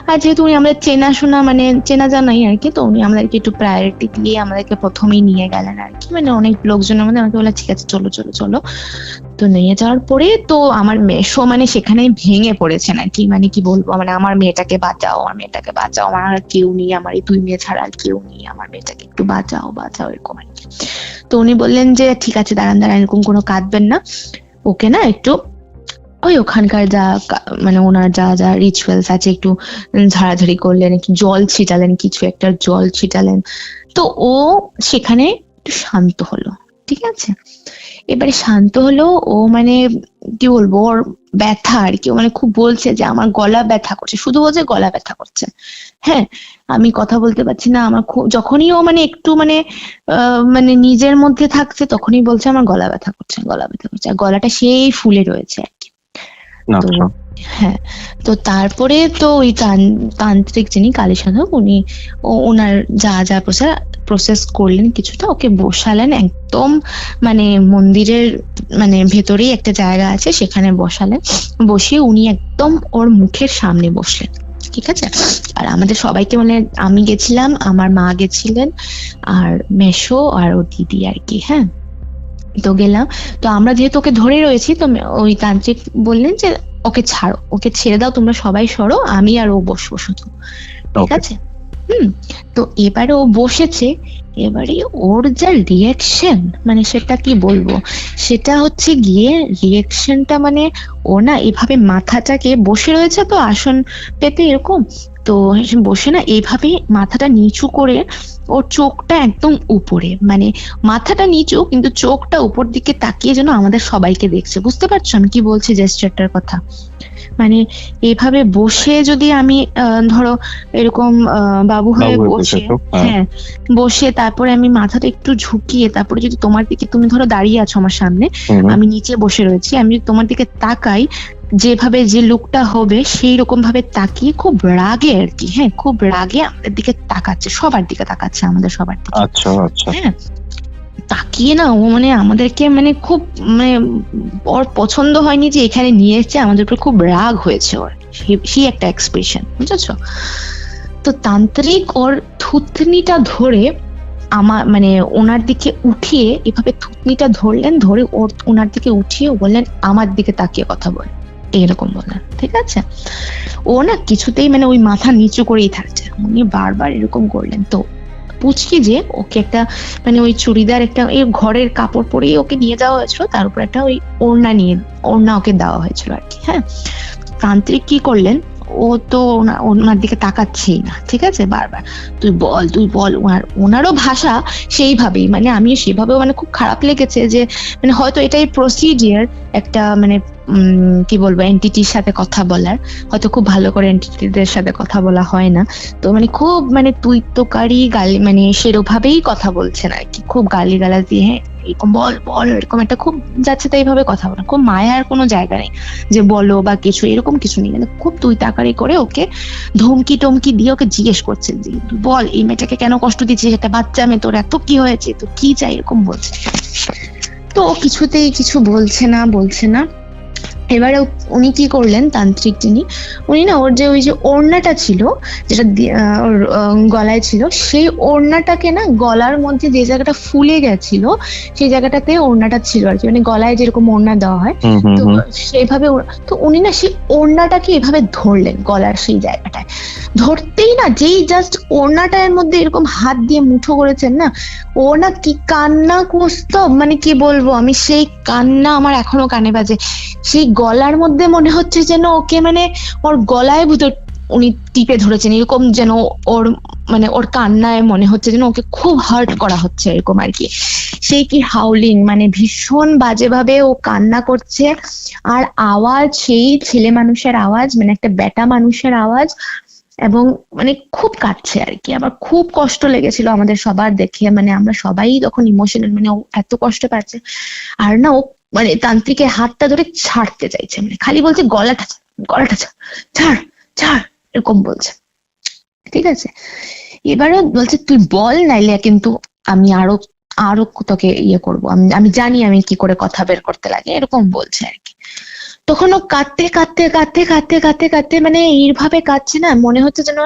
আর যেহেতু উনি আমাদের চেনাশোনা, মানে চেনা জানাই আর কি, তো উনি আমাদেরকে একটু প্রায়োরিটি দিয়ে আমাদেরকে প্রথমেই নিয়ে গেলেন আর কি। মানে অনেক লোকজনের মধ্যে আমাকে বলে ঠিক আছে চলো চলো চলো। তো নিয়ে যাওয়ার পরে তো আমার মেশো মানে সেখানে ভেঙে পড়েছেন আর কি। মানে কি বলবো, মানে আমার মেয়েটাকে বাঁচাও, আমার মেয়েটাকে বাঁচাও, আমার আর কেউ নেই, আমার এই 2 মেয়ে ছাড়া আর কেউ নেই, আমার মেয়েটাকে একটু বাঁচাও বাঁচাও এরকম আর কি। তো উনি বললেন যে ঠিক আছে দাঁড়ান দাঁড়ান, এরকম কোনো কাঁদবেন না, ওকে না একটু ওই ওখানকার যা মানে ওনার যা যা রিচুয়ালস আছে একটু ঝাড়াঝাড়ি করলেন, একটু জল ছিটালেন, কিছু একটা জল ছিটালেন, তো ও সেখানে একটু শান্ত হলো। ঠিক আছে, এবারে শান্ত হলো ও, মানে কি বলবো, ওর ব্যথা আর কি, ও মানে খুব বলছে যে আমার গলা ব্যথা করছে, শুধু বলছে গলা ব্যথা করছে। হ্যাঁ, আমি কথা বলতে পারছি না, আমার খুব, যখনই ও মানে একটু মানে মানে নিজের মধ্যে থাকছে তখনই বলছে আমার গলা ব্যথা করছে, গলা ব্যথা করছে, আর গলাটা সেই ফুলে রয়েছে আর কি। তো হ্যাঁ, তো তারপরে তো ওই তান্ত্রিক যিনি কালী সাধক, উনি ওনার যা যা প্রসেস করলেন, কিছুটা ওকে বসালেন একদম, মানে মন্দিরের মানে ভেতরেই একটা জায়গা আছে সেখানে বসালেন, বসিয়ে উনি একদম ওর মুখের সামনে বসলেন। ঠিক আছে, আর আমাদের সবাইকে মানে আমি গেছিলাম, আমার মা গেছিলেন, আর মেশো আর ও দিদি আর কি। হ্যাঁ, তো গেলাম, তো আমরা যেহেতু ওকে ধরে রয়েছি, তো ওই তান্ত্রিক বললেন যে ওকে ছাড়ো, ওকে ছেড়ে দাও, তোমরা সবাই সরো, আমি আর ও বসবো শুধু। ঠিক আছে, তো এবারে ও বসেছে, এবারে ওর যা রিয়াকশন, মানে সেটা কি বলবো, সেটা হচ্ছে গিয়ে রিয়াকশনটা, মানে ও না এভাবে মাথাটাকে, বসে রয়েছে তো আসন পেতে এরকম, তো বসে না এইভাবে মাথাটা নিচু করে, ওর চোখটা একদম উপরে, মানে মাথাটা নিচু কিন্তু চোখটা উপর দিকে তাকিয়ে যেন আমাদের সবাইকে দেখছে। বুঝতে পারছো আমি কি বলছি, জেস্টারটার কথা? মানে এভাবে বসে যদি আমি ধরো এরকম বাবু হয়ে বসে, হ্যাঁ বসে, তারপরে আমি মাথাটা একটু ঝুঁকিয়ে, তারপরে যদি তোমার দিকে, তুমি ধরো দাঁড়িয়ে আছো আমার সামনে, আমি নিচে বসে রয়েছি, আমি যদি তোমার দিকে তাকাই, যেভাবে যে লুকটা হবে সেই রকম ভাবে তাকিয়ে খুব রাগে আর কি, হ্যাঁ খুব রাগে আমাদের দিকে তাকাচ্ছে, সবার দিকে তাকাচ্ছে, আমাদের সবার দিকে। আচ্ছা আচ্ছা, হ্যাঁ, তাকিয়ে না ও মানে আমাদেরকে মানে খুব, মানে ওর পছন্দ হয়নি যে এখানে নিয়ে এসেছে, আমাদের উপর খুব রাগ হয়েছে ওর, সেই একটা এক্সপ্রেশন, বুঝেছো? তো তান্ত্রিক ওর থুতনিটা ধরে আমার মানে ওনার দিকে উঠিয়ে, এভাবে থুতনিটা ধরলেন, ধরে ওনার দিকে উঠিয়ে বললেন আমার দিকে তাকিয়ে কথা বল, এরকম বললেন। ঠিক আছে, ও না কিছুতেই মানে ওই মাথা নিচু করেই থাকছে, উনি বারবার এরকম করলেন। তো পুচকি যে ওকে একটা মানে ওই চুড়িদার একটা এই ঘরের কাপড় পরেই ওকে নিয়ে যাওয়া হয়েছিল, তার উপর একটা ওই ওড়না ওকে দেওয়া হয়েছিল আর কি। হ্যাঁ, তান্ত্রিক কি করলেন, ও তো ওনার দিকে তাকাচ্ছেই না। ঠিক আছে, বারবার তুই বল তুই বল, ওনারও ভাষা সেইভাবেই, মানে আমিও সেভাবেও, মানে খুব খারাপ লেগেছে যে মানে হয়তো এটাই প্রসিডিয়ার একটা, মানে কি বলবো, এন্টিটির সাথে কথা বলার, হয়তো খুব ভালো করে এন্টিটিদের সাথে কথা বলা হয় না, তো মানে খুব মানে তুই তোকারি গালি, মানে সেরভাবেই কথা বলছেন আর কি, খুব গালি গালাজ দিয়ে, হ্যাঁ এরকম বল বল, এরকম একটা খুব যাচ্ছে তাই ভাবে কথা বলা, খুব মায়ার কোনো জায়গা নেই যে বলো বা কিছু, এরকম কিছু নেই, মানে খুব তুই তাকারি করে ওকে ধমকি টমকি দিয়ে ওকে জিজ্ঞেস করছে যে বল এই মেয়েটাকে কেন কষ্ট দিচ্ছিস, একটা বাচ্চা মেয়ে, তোর এত কি হয়েছে, তোর কি চাই, এরকম বলছে। তো ও কিছুতেই কিছু বলছে না। এবারে উনি কি করলেন, তান্ত্রিক যিনি, উনি না ওর যে ওই যে ওড়নাটা ছিল, যেটা ওর গলায় ছিল, সেই ওড়নাটাকে না গলার মধ্যে যে জায়গাটা ফুলে গেছিল সেই জায়গাটাতে ওড়নাটা ছিল আর কি, মানে গলায় যেরকম ওড়না দেওয়া হয়, তো সেইভাবে, তো উনি না সেই ওড়নাটাকে এভাবে ধরলেন গলার সেই জায়গাটায়, ধরতেই না যেই জাস্ট ওড়নাটার মধ্যে এরকম হাত দিয়ে মুঠো করেছেন না, ও না কি কান্না কস্তব, মানে কি বলবো আমি, সেই কান্না আমার এখনো কানে বাজে, সেই গলার মধ্যে মনে হচ্ছে যেন ওকে মানে ওর গলায় উনি টিপে ধরেছেন, এরকম যেন ওর মানে ওর কান্নায় মনে হচ্ছে যেন ওকে খুব হার্ট করা হচ্ছে এরকম আর কি। সেই কি হাউলিং, মানে ভীষণ বাজেভাবে ও কান্না করছে, আর আওয়াজ সেই ছেলে মানুষের আওয়াজ, মানে একটা বেটা মানুষের আওয়াজ, এবং মানে খুব কাঁদছে আর কি। আবার খুব কষ্ট লেগেছিল আমাদের সবার দেখে, মানে আমরা সবাই তখন ইমোশনাল, মানে ও এত কষ্ট পাচ্ছে। আর না ও মানে তান্ত্রিকের হাতটা ধরে ছাড়তে চাইছে, মানে খালি বলছে গলাটা ছাড়, গলাটা ছাড়, ছাড় ছাড়, এরকম বলছে। ঠিক আছে, এবারে বলছে তুই বল, নাইলে কিন্তু আমি আরো আরো তোকে ইয়ে করবো, আমি জানি আমি কি করে কথা বের করতে লাগে, এরকম বলছে আর কি। তখন ও কাঁদতে কাঁদতে কাঁদতে কাঁদতে কাঁদতে কাঁদতে মানে এইভাবে কাঁদছে না, মনে হচ্ছে যেন,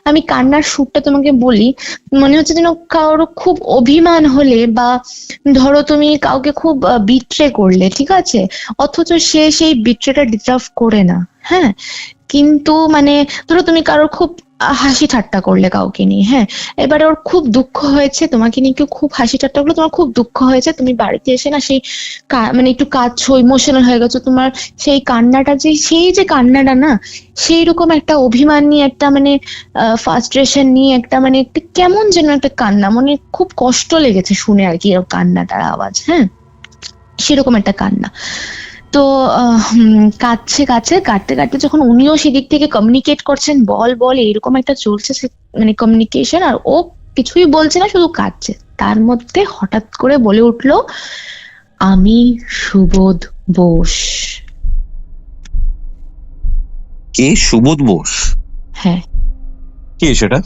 আমি কান্নার সুরটা তোমাকে বলি, মনে হচ্ছে যেন কারো খুব অভিমান হলে, বা ধরো তুমি কাউকে খুব বিট্রে করলে, ঠিক আছে, অথচ সে সেই বিট্রেটা ডিজার্ভ করে না, হ্যাঁ, কিন্তু মানে ধরো তুমি কারোর খুব হাসি ঠাট্টা করলে কাউকে নিয়ে, হ্যাঁ, এবারে ওর খুব দুঃখ হয়েছে, তোমাকে নিয়ে কেউ খুব হাসি ঠাট্টা করলো, তোমার খুব দুঃখ হয়েছে, তুমি বাড়িতে এসে না সেই মানে একটু কাঁদছো, ইমোশনাল হয়ে গেছো, তোমার সেই কান্নাটা, সেই যে কান্নাটা না, সেই রকম একটা অভিমান নিয়ে, একটা মানে ফ্রাস্ট্রেশন নিয়ে, একটা মানে একটা কেমন যেন একটা কান্না, মানে খুব কষ্ট লেগেছে শুনে আর কি এর কান্নাটার আওয়াজ, হ্যাঁ, সেরকম একটা কান্না। তো কাঁদছে কাঁদছে কাঁদতে কাঁদতে যখন উনিও সেদিক থেকে কমিউনিকেট করছেন, বল বল, এরকম একটা চলছে মানে কমিউনিকেশন, আর ও কিছুই বলছে না, শুধু কাঁদছে, তার মধ্যে হঠাৎ করে বলে উঠলো, আমি সুবোধ বোস। কে সুবোধ বোস? হ্যাঁ, কে সেটা?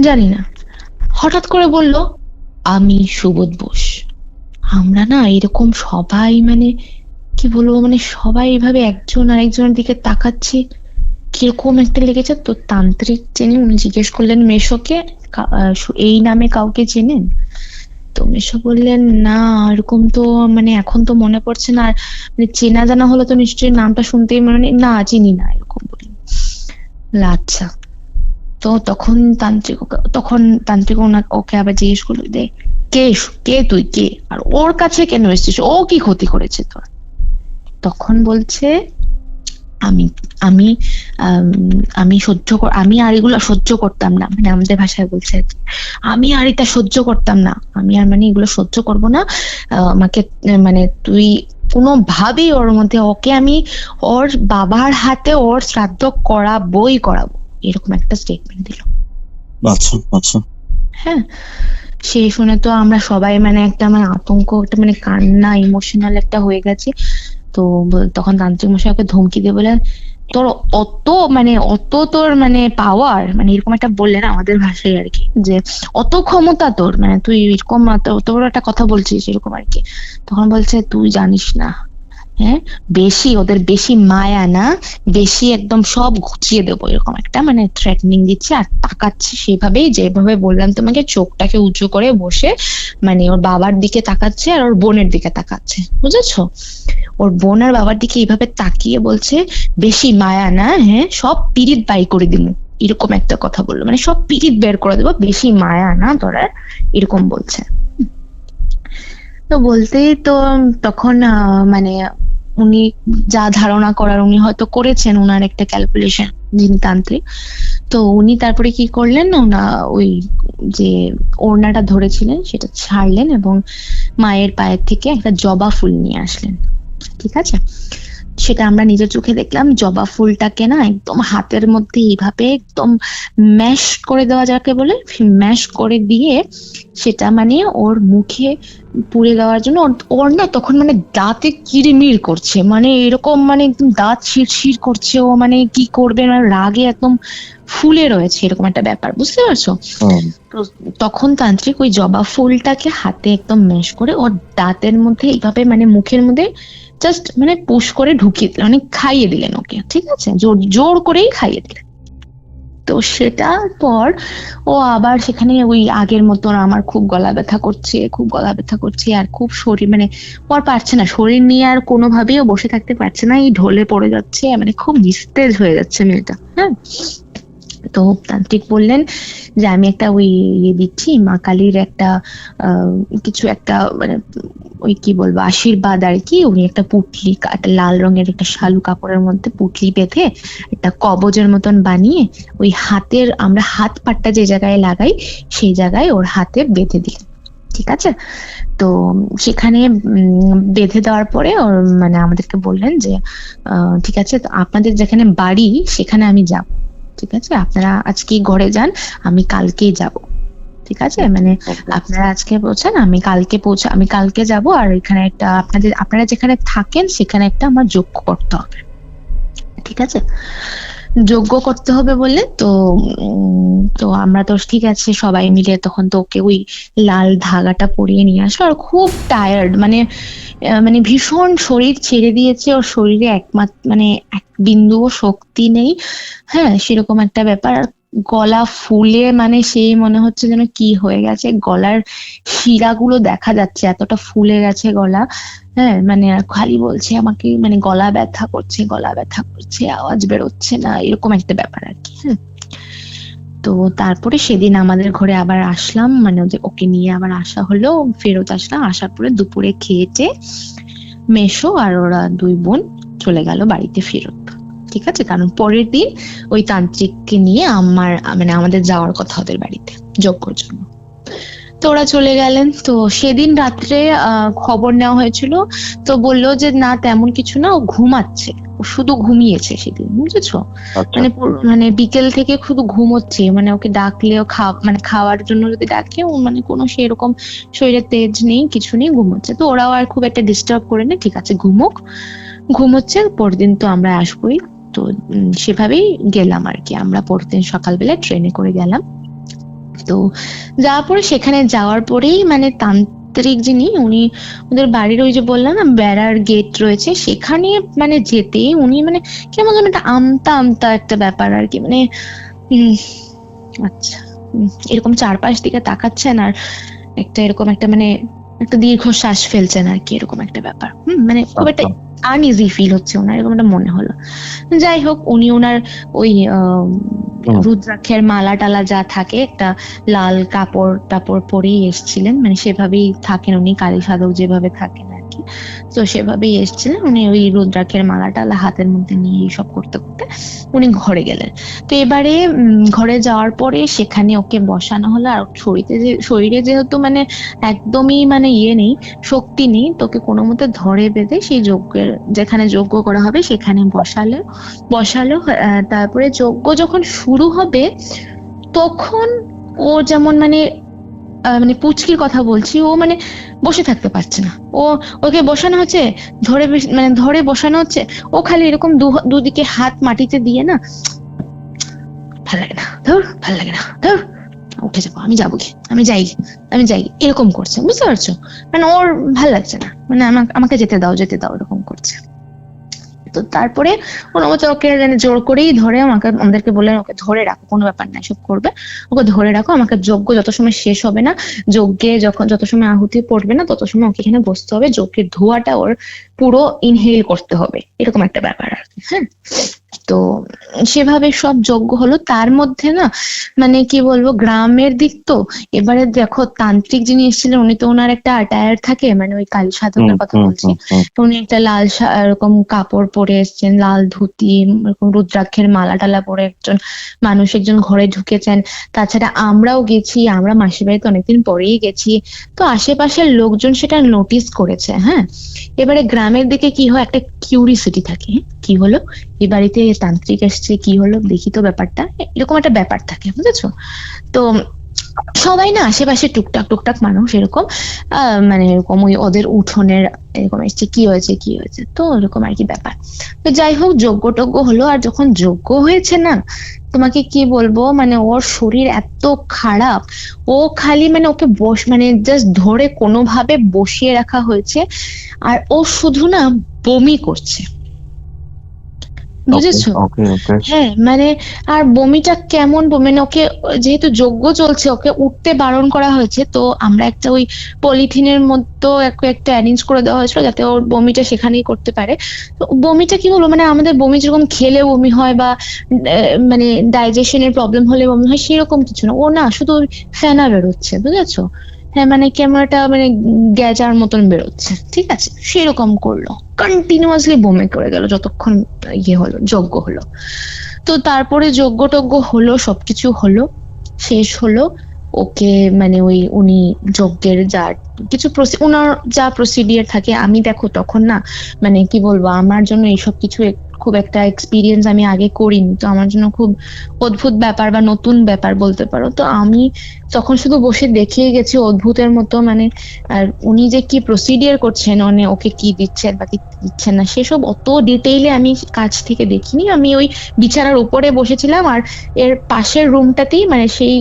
জানি না, হঠাৎ করে বলল আমি সুবোধ বোস। আমরা না এরকম সবাই মানে কি বলবো, মানে সবাই এইভাবে একজন আরেকজনের দিকে তাকাচ্ছি, কিরকম একটা লেগেছে। তো তান্ত্রিক চেনে, উনি জিজ্ঞেস করলেন মেশোকে, এই নামে কাউকে চেনেন? তো মেশো বললেন না, এরকম তো মানে এখন তো মনে পড়ছে না, আর মানে চেনা জানা হলো তো নিশ্চয়ই নামটা শুনতেই মানে না, চিনি না, এরকম বললেন। আচ্ছা, তো তখন তান্ত্রিক ওকে আবার জিজ্ঞেস করলো, দে কে কে তুই কে, আর ওর কাছে কেন এসেছিস, ও কি ক্ষতি করেছে তোর? তখন বলছে আমি আমি আমি আমি আর এগুলো সহ্য করতাম না, মানে আমাদের ভাষায় বলছে আর কি, আমি আর এটা সহ্য করতাম না, আমি আর মানে এগুলো সহ্য করব না, আমাকে মানে তুই কোনোভাবেই ওর মধ্যে, ওকে আমি ওর বাবার হাতে ওর শ্রাদ্ধ করাবোই করাবো, এরকম একটা স্টেটমেন্ট দিল। আচ্ছা আচ্ছা। হ্যাঁ, সেই শুনে তো আমরা সবাই মানে একটা মানে আতঙ্ক, একটা মানে কান্না, ইমোশনাল একটা হয়ে গেছে। তো তখন তান্ত্রিক মশাই ওকে ধমকি দিয়ে বলেন, তোর অত তোর মানে পাওয়ার, মানে এরকম একটা বললেন আমাদের ভাষায় আর কি, যে অত ক্ষমতা তোর, মানে তুই এরকম তোর একটা কথা বলছিস এরকম আর কি। তখন বলছে তুই জানিস না, হ্যাঁ, বেশি ওদের বেশি মায়া না, বেশি একদম সব ঘুচিয়ে দেবো, এরকম একটা মানে থ্রেটনিং দিচ্ছে, আর তাকাচ্ছে সেভাবেই যেভাবে বললাম তোমাকে, চোখটাকে উঁচু করে বসে মানে ওর বাবার দিকে তাকাচ্ছে আর ওর বোনের দিকে তাকাচ্ছে, বুঝেছো? ওর বোন আর বাবার দিকে এইভাবে তাকিয়ে বলছে, বেশি মায়া না, হ্যাঁ, সব পিরিত বাই করে দিবো, এরকম একটা কথা বললো, মানে সব পিরিত বের করে দেবো, বেশি মায়া না তোরা, এরকম বলছে। তো বলতেই তো তখন মানে উনি যা ধারণা করার উনি হয়তো করেছেন, উনার একটা ক্যালকুলেশন, যিনি তান্ত্রিক, তো উনি তারপরে কি করলেন, ওনা ওই যে ওড়নাটা ধরেছিলেন সেটা ছাড়লেন, এবং মায়ের পায়ের থেকে একটা জবা ফুল নিয়ে আসলেন, ঠিক আছে, সেটা আমরা নিজের চোখে দেখলাম। জবা ফুলটাকে না একদম হাতের মধ্যে এইভাবে একদম ম্যাশ করে দেওয়া, যাকে বলে ম্যাশ করে দিয়ে, সেটা মানে ওর মুখে পুড়ে দেওয়ার জন্য, ওর না তখন মানে দাঁতে কিরমির করছে, মানে এরকম মানে একদম দাঁত শিরশির করছে, ও মানে কি করবে, মানে রাগে একদম ফুলে রয়েছে, এরকম একটা ব্যাপার, বুঝতে পারছো? তো তখন তান্ত্রিক ওই জবা ফুলটাকে হাতে একদম ম্যাশ করে ওর দাঁতের মধ্যে এইভাবে মানে মুখের মধ্যে জাস্ট মানে পুশ করে ঢুকিয়ে দিলেন, মানে খাইয়ে দিলেন ওকে, ঠিক আছে, জোর জোর করেই খাইয়ে দিলেন। তো সেটার পর ও আবার সেখানে ওই আগের মতন, আমার খুব গলা ব্যথা করছে, খুব গলা ব্যথা করছে, আর খুব শরীর মানে ও আর পারছে না, শরীর নিয়ে আর কোনোভাবেই ও বসে থাকতে পারছে না, এই ঢলে পড়ে যাচ্ছে, মানে খুব নিস্তেজ হয়ে যাচ্ছে মেয়েটা, হ্যাঁ। তো তান্ত্রিক বললেন যে আমি একটা ওই ইয়ে দিচ্ছি, মা কালীর একটা কিছু একটা মানে ওই কি বলবো আশীর্বাদ আর কি। উনি একটা পুটলি, একটা লাল রঙের একটা শালু কাপড়ের মধ্যে পুটলি বেঁধে একটা কবজের মতন বানিয়ে ওই হাতের, আমরা হাত পাটটা যে জায়গায় লাগাই সেই জায়গায় ওর হাতে বেঁধে দিলেন। ঠিক আছে, তো সেখানে বেঁধে দেওয়ার পরে ওর মানে আমাদেরকে বললেন যে ঠিক আছে, তো আপনাদের যেখানে বাড়ি সেখানে আমি যাব, ঠিক আছে, আপনারা আজকেই ঘরে যান, আমি কালকেই যাব। ঠিক আছে, মানে আপনারা আজকে পৌঁছান, আমি কালকে যাব। আর এখানে একটা আপনারা যেখানে থাকেন সেখানে একটা আমার যজ্ঞ করতে হবে। ঠিক আছে, যজ্ঞ করতে হবে বললেন। তো আমরা তো ঠিক আছে সবাই মিলে তখন তো ওকে ওই লাল ধাগাটা পরিয়ে নিয়ে আসলো। আর খুব টায়ার্ড, মানে ভীষণ শরীর ছেড়ে দিয়েছে, ওর শরীরে মানে এক বিন্দুও শক্তি নেই। হ্যাঁ, সেরকম একটা ব্যাপার। আর গলা ফুলে মানে সেই মনে হচ্ছে যেন কি হয়ে গেছে, গলার শিরাগুলো দেখা যাচ্ছে, এতটা ফুলে গেছে গলা। হ্যাঁ, মানে আর খালি বলছে আমাকে, মানে গলা ব্যথা করছে, আওয়াজ বেরোচ্ছে না, এরকম একটা ব্যাপার আর কি। হ্যাঁ, তো তারপরে সেদিন আমাদের ঘরে আবার আসলাম, মানে ওকে নিয়ে আবার আসা হলো, ফেরত আসলাম। আসার পরে দুপুরে খেয়েছে মেশো আর ওরা দুই বোন চলে গেল বাড়িতে ফেরত। ঠিক আছে, কারণ পরের দিন ওই তান্ত্রিককে নিয়ে আমাদের যাওয়ার কথা ওদের বাড়িতে যজ্ঞর জন্য। তো ওরা চলে গেলেন। তো সেদিন রাত্রে খবর নেওয়া হয়েছিল, তো বললো যে না তেমন কিছু না, ও ঘুমাচ্ছে, ও শুধু ঘুমিয়েছে সেদিন, বুঝেছো? মানে বিকেল থেকে শুধু ঘুমোচ্ছে, মানে ওকে ডাকলেও খাওয়ার জন্য যদি ডাকে ও মানে কোনো সেরকম শরীরে তেজ নেই, কিছু নেই, ঘুমোচ্ছে। তো ওরাও আর খুব একটা ডিস্টার্ব করে না, ঠিক আছে ঘুমোচ্ছে, পরদিন তো আমরা আসবোই। তো সেভাবেই গেলাম আর কি, আমরা পরদিন সকালবেলা ট্রেনে করে গেলাম। তো যাওয়ার পরে সেখানে যাওয়ার পরেই মানে তান্ত্রিক যিনি, উনি ওদের বাড়ির ওই যে বললাম না বেড়ার গেট রয়েছে, সেখানে মানে যেতে উনি মানে কেমন যেন একটা আমতা একটা ব্যাপার আর কি, মানে আচ্ছা এরকম চারপাশ দিকে তাকাচ্ছেন আর একটা এরকম একটা মানে একটা দীর্ঘ শ্বাস ফেলছেন আর কি, এরকম একটা ব্যাপার। মানে খুব একটা আনইজি ফিল হচ্ছে ওনার, এরকম একটা মনে হলো। যাই হোক, উনি ওনার ওই রুদ্রাক্ষের মালা টালা যা থাকে, একটা লাল কাপড় টাপড় পরেই এসেছিলেন, মানে সেভাবেই থাকেন উনি, কালী সাধক যেভাবে থাকেন আর কি। তো সেভাবেই এসেছিলেন উনি, ওই রুদ্রাক্ষের মালা টালা হাতের মধ্যে নিয়ে এইসব করতে করতে উনি ঘরে গেলেন। তো এবারে ঘরে যাওয়ার পরে সেখানে ওকে বসানো হলো। আর শরীরে যেহেতু মানে একদমই মানে ইয়ে নেই, শক্তি নেই, তোকে কোনো মতে ধরে বেঁধে সেই যজ্ঞের যেখানে যজ্ঞ করা হবে সেখানে বসালো। তারপরে যজ্ঞ যখন শুরু হবে তখন ও যেমন মানে পুচকির কথা বলছি, ও মানে বসে থাকতে পারছে না। ওকে বসানো হচ্ছে, ধরে বসানো হচ্ছে, ও খালি এরকম দুদিকে হাত মাটিতে দিয়ে না, ভাল লাগে না ধর উঠে যাবো, আমি যাই এরকম করছে, বুঝতে পারছো? মানে ওর ভাল লাগছে না, মানে আমাকে যেতে দাও এরকম করছে। তো তারপরে কোনো মতে ওকে জোর করেই ধরে আমাদেরকে বললেন ওকে ধরে রাখো, কোনো ব্যাপার না, সব করবে, ওকে ধরে রাখো, আমাকে যজ্ঞ যত সময় শেষ হবে না, যজ্ঞে যত সময় আহুতি পড়বে না তত সময় ওকে এখানে বসতে হবে, যজ্ঞের ধোঁয়াটা ওর পুরো ইনহেল করতে হবে, এরকম একটা ব্যাপার আর কি। হ্যাঁ, তো সেভাবে সব যজ্ঞ হলো। তার মধ্যে না মানে কি বলবো, গ্রামের দিক তো, এবারে দেখো তান্ত্রিক যিনি এসেছিলেন উনি তো ওনার একটা আটায়ার থাকে, মানে ওই কালী সাধকের কথা বলছি, উনি একটা লাল এরকম কাপড় পরে এসেছেন, লাল ধুতি, এরকম রুদ্রাক্ষের মালা টালা পরে একজন ঘরে ঢুকেছেন। তাছাড়া আমরাও গেছি, আমরা মাসির বাড়িতে অনেকদিন পরেই গেছি, তো আশেপাশের লোকজন সেটা নোটিস করেছে। হ্যাঁ, এবারে গ্রামের দিকে কি হয়, একটা কিউরিসিটি থাকে, কি হলো এই বাড়িতে তান্ত্রিক এসছে, কি হলো দেখি তো ব্যাপারটা, এরকম একটা ব্যাপার থাকে, বুঝেছো? তো সবাই না আশেপাশে টুকটাক মানুষ এরকম মানে এরকম ওই ওদের উঠোনের এরকম এসছে, কি হয়েছে, তো এরকম আর কি ব্যাপার। তো যাই হোক, যজ্ঞ হলো। আর যখন যজ্ঞ হয়েছে না, তোমাকে কি বলবো, মানে ওর শরীর এত খারাপ, ও খালি মানে ওকে জাস্ট ধরে কোনোভাবে বসিয়ে রাখা হয়েছে, আর ও শুধু না বমি করছে, বুঝেছো? হ্যাঁ, মানে আর বমিটা কেমন, মানে যেহেতু যজ্ঞ চলছে, ওকে উঠতে বারণ করা হয়েছে, তো আমরা একটা ওই পলিথিনের মতো একটা অ্যারেঞ্জ করে দেওয়া হয়েছিল যাতে ওর বমিটা সেখানেই করতে পারে। তো বমিটা কি বলবো, মানে আমাদের বমি যেরকম খেলে বমি হয় বা মানে ডাইজেশনের প্রবলেম হলে বমি হয় সেরকম কিছু না, ও না শুধু ফেনা বেরোচ্ছে, বুঝেছো? হ্যাঁ, মানে ক্যামেরাটা মানে গ্যাজার মতন বেরোচ্ছে, ঠিক আছে, সেরকম করলো, কন্টিনিউয়াসলি বমি করে গেল যতক্ষণ হলো, যজ্ঞ হলো। তো তারপরে যজ্ঞ টজ্ঞ হলো, সবকিছু হলো, শেষ হলো। ওকে মানে ওই উনি যজ্ঞের যা কিছু ওনার যা প্রসিডিয়ার থাকে, আমি দেখো তখন না মানে কি বলবো, আমার জন্য এইসব কিছু খুব একটা এক্সপিরিয়েন্স আমি আগে করিনি, তো আমার জন্য খুব অদ্ভুত ব্যাপার বা নতুন ব্যাপার বলতে পারো। তো আমি তখন শুধু বসে দেখিয়ে গেছি অদ্ভুতের মতো, মানে আর উনি যে কি প্রসিডিয়ার করছেন, মানে ওকে কি দিচ্ছেন বা কি দিচ্ছেন না সেসব অত ডিটেইলে আমি কাছ থেকে দেখিনি। আমি ওই বিছানার উপরে বসেছিলাম, আর এর পাশের রুমটাতেই মানে সেই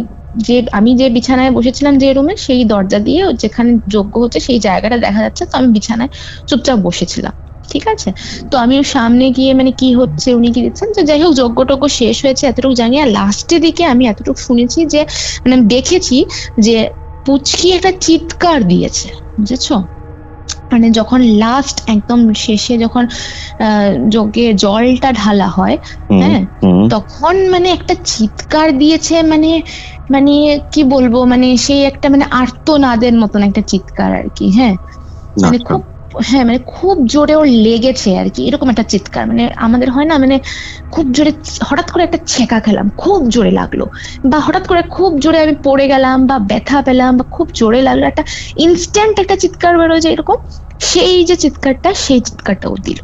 যে আমি যে বিছানায় বসেছিলাম যে রুমে, সেই দরজা দিয়ে যেখানে যজ্ঞ হচ্ছে সেই জায়গাটা দেখা যাচ্ছে, তো আমি বিছানায় চুপচাপ বসেছিলাম, ঠিক আছে। তো আমি ওর সামনে গিয়ে মানে কি হচ্ছে উনি কি দিচ্ছেন, তো যাই হোক যজ্ঞ টজ্ঞ শেষ হয়েছে এতটুকু জানি। আর লাস্টের দিকে আমি এতটুকু শুনেছি যে মানে আমি দেখেছি যে পুচকি একটা চিৎকার দিয়েছে, বুঝেছো? মানে যখন লাস্ট একদম শেষে যখন যজ্ঞে জলটা ঢালা হয়, হ্যাঁ, তখন মানে একটা চিৎকার দিয়েছে, মানে মানে কি বলবো, মানে সেই একটা মানে আর্তনাদের মতন একটা চিৎকার আর কি, হ্যাঁ, মানে খুব, হ্যাঁ মানে খুব জোরে ওর লেগেছে আর কি, এরকম একটা চিৎকার। মানে আমাদের হয় না মানে খুব জোরে হঠাৎ করে একটা ছেঁকা খেলাম, খুব জোরে লাগলো, বা হঠাৎ করে খুব জোরে আমি পড়ে গেলাম বা ব্যথা পেলাম বা খুব জোরে লাগলো, একটা ইনস্ট্যান্ট একটা চিৎকার বেরোয় যায় এরকম, সেই যে চিৎকারটা, সেই চিৎকারটা ও দিল।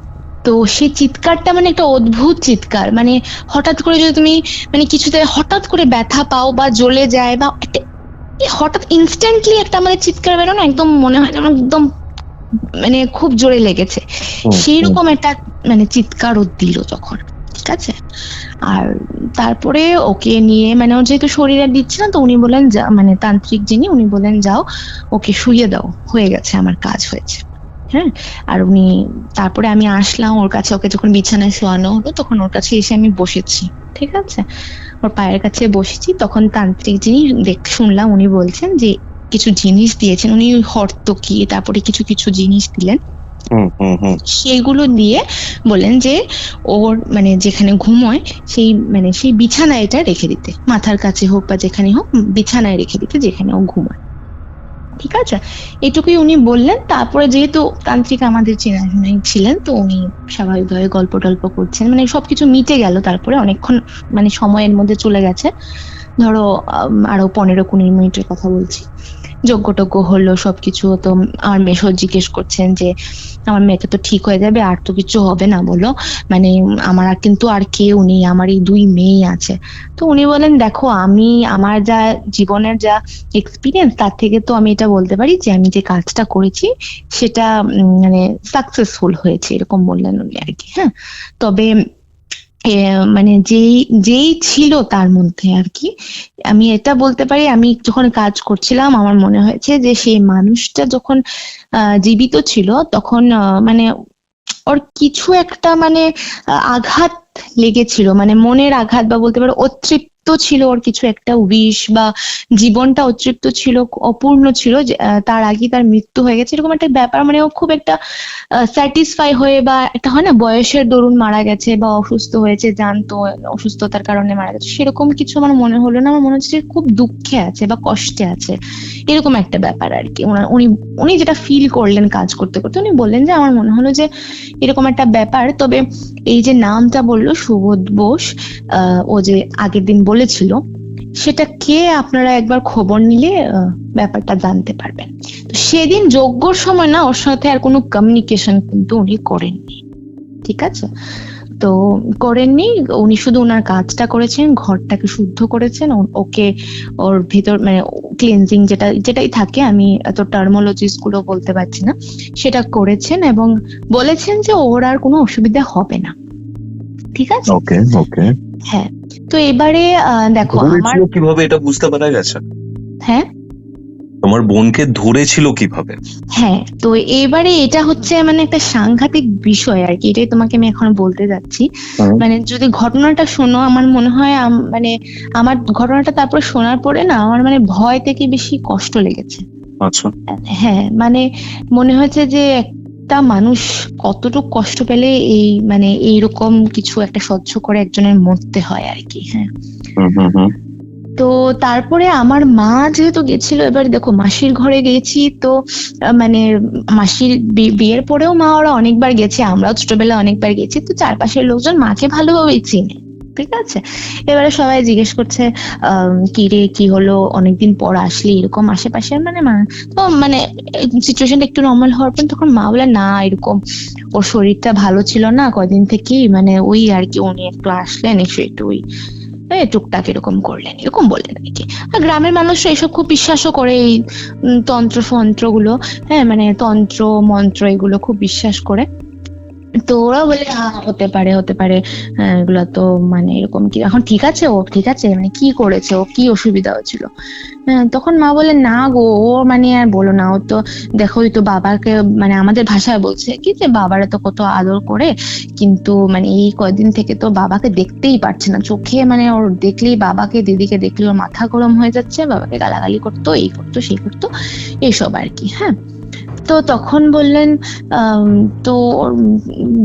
তো সেই চিৎকারটা মানে একটা অদ্ভুত চিৎকার, মানে হঠাৎ করে যদি তুমি মানে কিছুতে হঠাৎ করে ব্যথা পাও বা জ্বলে যায় বা একটা হঠাৎ ইনস্ট্যান্টলি একটা মানে চিৎকার বেরোনো, একদম মনে হয় যেন একদম মানে খুব জোরে লেগেছে, সেইরকম একটা মানে চিৎকার ও দিল তখন, ঠিক আছে। আর তারপরে ওকে নিয়ে মানে ওর যেহেতু শরীর আর দিচ্ছে না, তো উনি বললেন যা, মানে তান্ত্রিক যিনি উনি বললেন যাও ওকে শুইয়ে দাও, হয়ে গেছে, আমার কাজ হয়েছে, হ্যাঁ। আর উনি তারপরে আমি আসলাম ওর কাছে, ওকে যখন বিছানায় শোয়ানো হলো তখন ওর কাছে এসে আমি বসেছি, ঠিক আছে, ওর পায়ের কাছে বসেছি। তখন তান্ত্রিক যিনি শুনলাম উনি বলছেন যে কিছু জিনিস দিয়েছেন, উনি হর্তকি তারপরে কিছু কিছু জিনিস দিলেন, সেইগুলো দিয়ে বললেন যে ওর মানে যেখানে ঘুমোয় সেই মানে সেই বিছানায় এটা রেখে দিতে, মাথার কাছে হোক বা যেখানে হোক বিছানায় রেখে দিতে যেখানে ও ঘুমায়, ঠিক আছে, এটুকুই উনি বললেন। তারপরে যেহেতু তান্ত্রিক আমাদের চেনাশোনাই ছিলেন, তো উনি স্বাভাবিকভাবে গল্প টল্প করছেন, মানে সবকিছু মিটে গেল। তারপরে অনেকক্ষণ মানে সময়ের মধ্যে চলে গেছে, ধরো আরো 15-20 মিনিটের কথা বলছি। যজ্ঞ টজ্ঞ হলো সবকিছু, তো আমার মেশো জিজ্ঞেস করছেন যে আমার মেয়েটা তো ঠিক হয়ে যাবে, আর তো কিছু হবে না বলো, মানে আমার আর কিন্তু আর কেউ নেই, আমার এই 2 মেয়ে আছে। তো উনি বলেন দেখো আমি আমার যা জীবনের যা এক্সপিরিয়েন্স তার থেকে তো আমি এটা বলতে পারি যে আমি যে কাজটা করেছি সেটা মানে সাকসেসফুল হয়েছে, এরকম বললেন উনি আর কি, হ্যাঁ। তবে মানে যেই যেই ছিল তার মধ্যে আর কি, আমি এটা বলতে পারি আমি যখন কাজ করছিলাম আমার মনে হয়েছে যে সেই মানুষটা যখন জীবিত ছিল তখন মানে ওর কিছু একটা মানে আঘাত লেগেছিল, মানে মনের আঘাত বা বলতে পারো অতৃপ্ত ছিল ওর কিছু একটা উইশ, বা জীবনটা অতৃপ্ত ছিল, অপূর্ণ ছিল, তার আগে তার মৃত্যু হয়ে গেছে, এরকম একটা ব্যাপার। মানে ও খুব একটা স্যাটিসফাই হয়ে বা একটা হয় না বয়সের দরুন মারা গেছে বা অসুস্থ হয়েছে, জানতো অসুস্থতার কারণে মারা গেছে, সেরকম কিছু আমার মনে হলো না। আমার মনে হচ্ছে যে খুব দুঃখে আছে বা কষ্টে আছে, এরকম একটা ব্যাপার আর কি। উনি উনি যেটা ফিল করলেন কাজ করতে করতে, উনি বললেন যে আমার মনে হলো যে এরকম একটা ব্যাপার। তবে এই যে নামটা বললো সুবোধ বোস, ও যে আগের দিন বলেছিল, সেটা কে আপনারা একবার খবর নিলে ব্যাপারটা জানতে পারবেন। তো সেদিন যজ্ঞর সময় না ওর সাথে আর কোনো কমিউনিকেশন কিন্তু উনি করেননি, ঠিক আছে, তো করেননি, উনি শুধু ওনার কাজটা করেছেন, ঘরটাকে শুদ্ধ করেছেন, ওকে ওর ভিতর মানে ক্লিনজিং যেটাই থাকে, আমি এত টার্মোলজিস গুলো বলতে পারছি না, সেটা করেছেন এবং বলেছেন যে ওর আর কোনো অসুবিধা হবে না, ঠিক আছে। ওকে ওকে, হ্যাঁ, তো এবারে দেখো আমার কিভাবে এটা বুঝতে পারা গেছে? হ্যাঁ আমার বোনকে ধরেছিল কিভাবে? হ্যাঁ, তো এবারে এটা হচ্ছে মানে একটা সাংঘাতিক বিষয় আর কি, এটাই তোমাকে আমি এখন বলতে যাচ্ছি। মানে যদি ঘটনাটা শোনো, আমার মনে হয় মানে আমার ঘটনাটা তারপর শোনার পরে না আমার মানে ভয় থেকে বেশি কষ্ট লেগেছে। আচ্ছা। হ্যাঁ, মানে মনে হয়েছে যে একটা মানুষ কতটুকু কষ্ট পেলে এই মানে এইরকম কিছু একটা সহ্য করে একজনের মরতে হয় আর কি। হ্যাঁ, তো তারপরে আমার মা যেহেতু গেছিল, এবার দেখো মাসির ঘরে গেছি তো মানে মাসির বিয়ের পরেও মা ওরা অনেকবার গেছে, আমরাও ছোটবেলায় অনেকবার গেছি, তো চারপাশের লোকজন মাকে ভালোভাবেই চিনে, ঠিক আছে। এবারে সবাই জিজ্ঞেস করছে কি রে কি হলো, অনেকদিন পর আসলি, এরকম আশেপাশে মানে তো মানে সিচুয়েশনটা একটু নর্মাল হওয়ার পর তখন মা বলে না এরকম ওর শরীরটা ভালো ছিল না কয়দিন থেকেই, মানে ওই আর কি উনি একটু আসলেন এসে একটু ওই টুকটাক এরকম করলেন, এরকম বললেন আর কি। আর গ্রামের মানুষ এইসব খুব বিশ্বাসও করে, এই তন্ত্র ফন্ত্র গুলো, হ্যাঁ মানে তন্ত্র মন্ত্র এগুলো খুব বিশ্বাস করে। তো ওরা বলে হতে পারে হতে পারে, এগুলো তো মানে এরকম কি এখন ঠিক আছে, ও ঠিক আছে মানে কি করেছে, ও কি অসুবিধা হয়েছিল। তখন মা বলে না গো, ও মানে আর বলো না, ও তো দেখো ওই তো বাবাকে মানে আমাদের ভাষায় বলছে কি যে বাবারা তো কত আদর করে, কিন্তু মানে এই কয়দিন থেকে তো বাবাকে দেখতেই পারছে না চোখে, মানে ওর দেখলেই বাবাকে দিদিকে দেখলে ওর মাথা গরম হয়ে যাচ্ছে, বাবাকে গালাগালি করতো, এই করতো সেই করতো এইসব আর কি। হ্যাঁ, তো তখন বললেন তো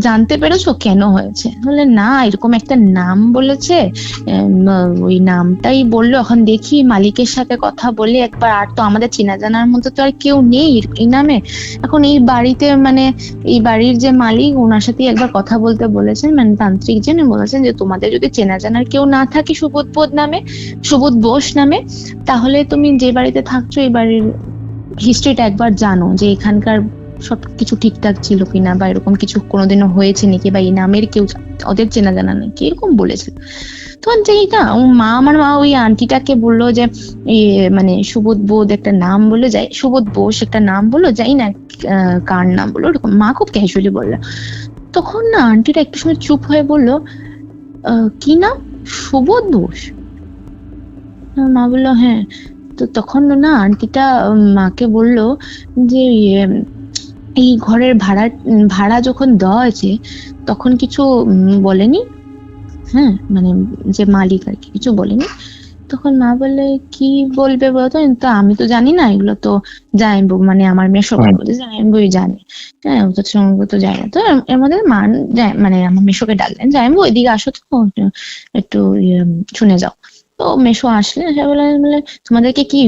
জানতে পেরেছো কেন হয়েছে? বললেন না এরকম একটা নাম বলেছে, ওই নামটাই বললো, এখন দেখি মালিকের সাথে কথা বলে একবার, আর তো আমাদের চেনা জানার মধ্যে তো আর কেউ নেই এই নামে, এখন এই বাড়িতে মানে এই বাড়ির যে মালিক ওনার সাথে একবার কথা বলতে বলেছেন, মানে তান্ত্রিক জেনে বলেছেন যে তোমাদের যদি চেনা জানার কেউ না থাকে সুবোধ নামে, সুবোধ বোস নামে, তাহলে তুমি যে বাড়িতে থাকছো এই বাড়ির হিস্ট্রিটা একবার জানো, যে এখানকার সবকিছু ঠিকঠাক ছিল কিনা, বা এরকম কিছু কোনোদিনও হয়েছে নাকি, বা এই নামের কেউ ওদের চেনা জানা নাকি, এরকম বলেছে। তখন যেই না আমার মা ওই আন্টিটাকে বললো যে মানে সুবোধ বোধ একটা নাম বলে যাই, সুবোধ বোস একটা নাম বললো, যাই না কার নাম বললো, এরকম মা খুব ক্যাজুয়ালি বললো। তখন না আন্টিটা একটু সময় চুপ হয়ে বললো কি নাম, সুবোধ বোস? মা বললো হ্যাঁ। তো তখন না আন্টিটা মাকে বললো যে এই ঘরের ভাড়া যখন দেওয়া হয়েছে তখন কিছু বলেনি? হ্যাঁ, মানে যে মালিক আর কি কিছু বলেনি? তখন মা বলে কি বলবে বলতো, তো আমি তো জানি না, এগুলো তো জানবো মানে আমার মেশো বলে জানবোই জানে, হ্যাঁ ও তো সঙ্গে তো যায় না। তো এর মধ্যে মানে আমার মেশোকে ডাকলেন, জানবো এদিকে আসো তো একটু শুনে যাও। তো মেশো আসলে বলে তোমাদেরকে কি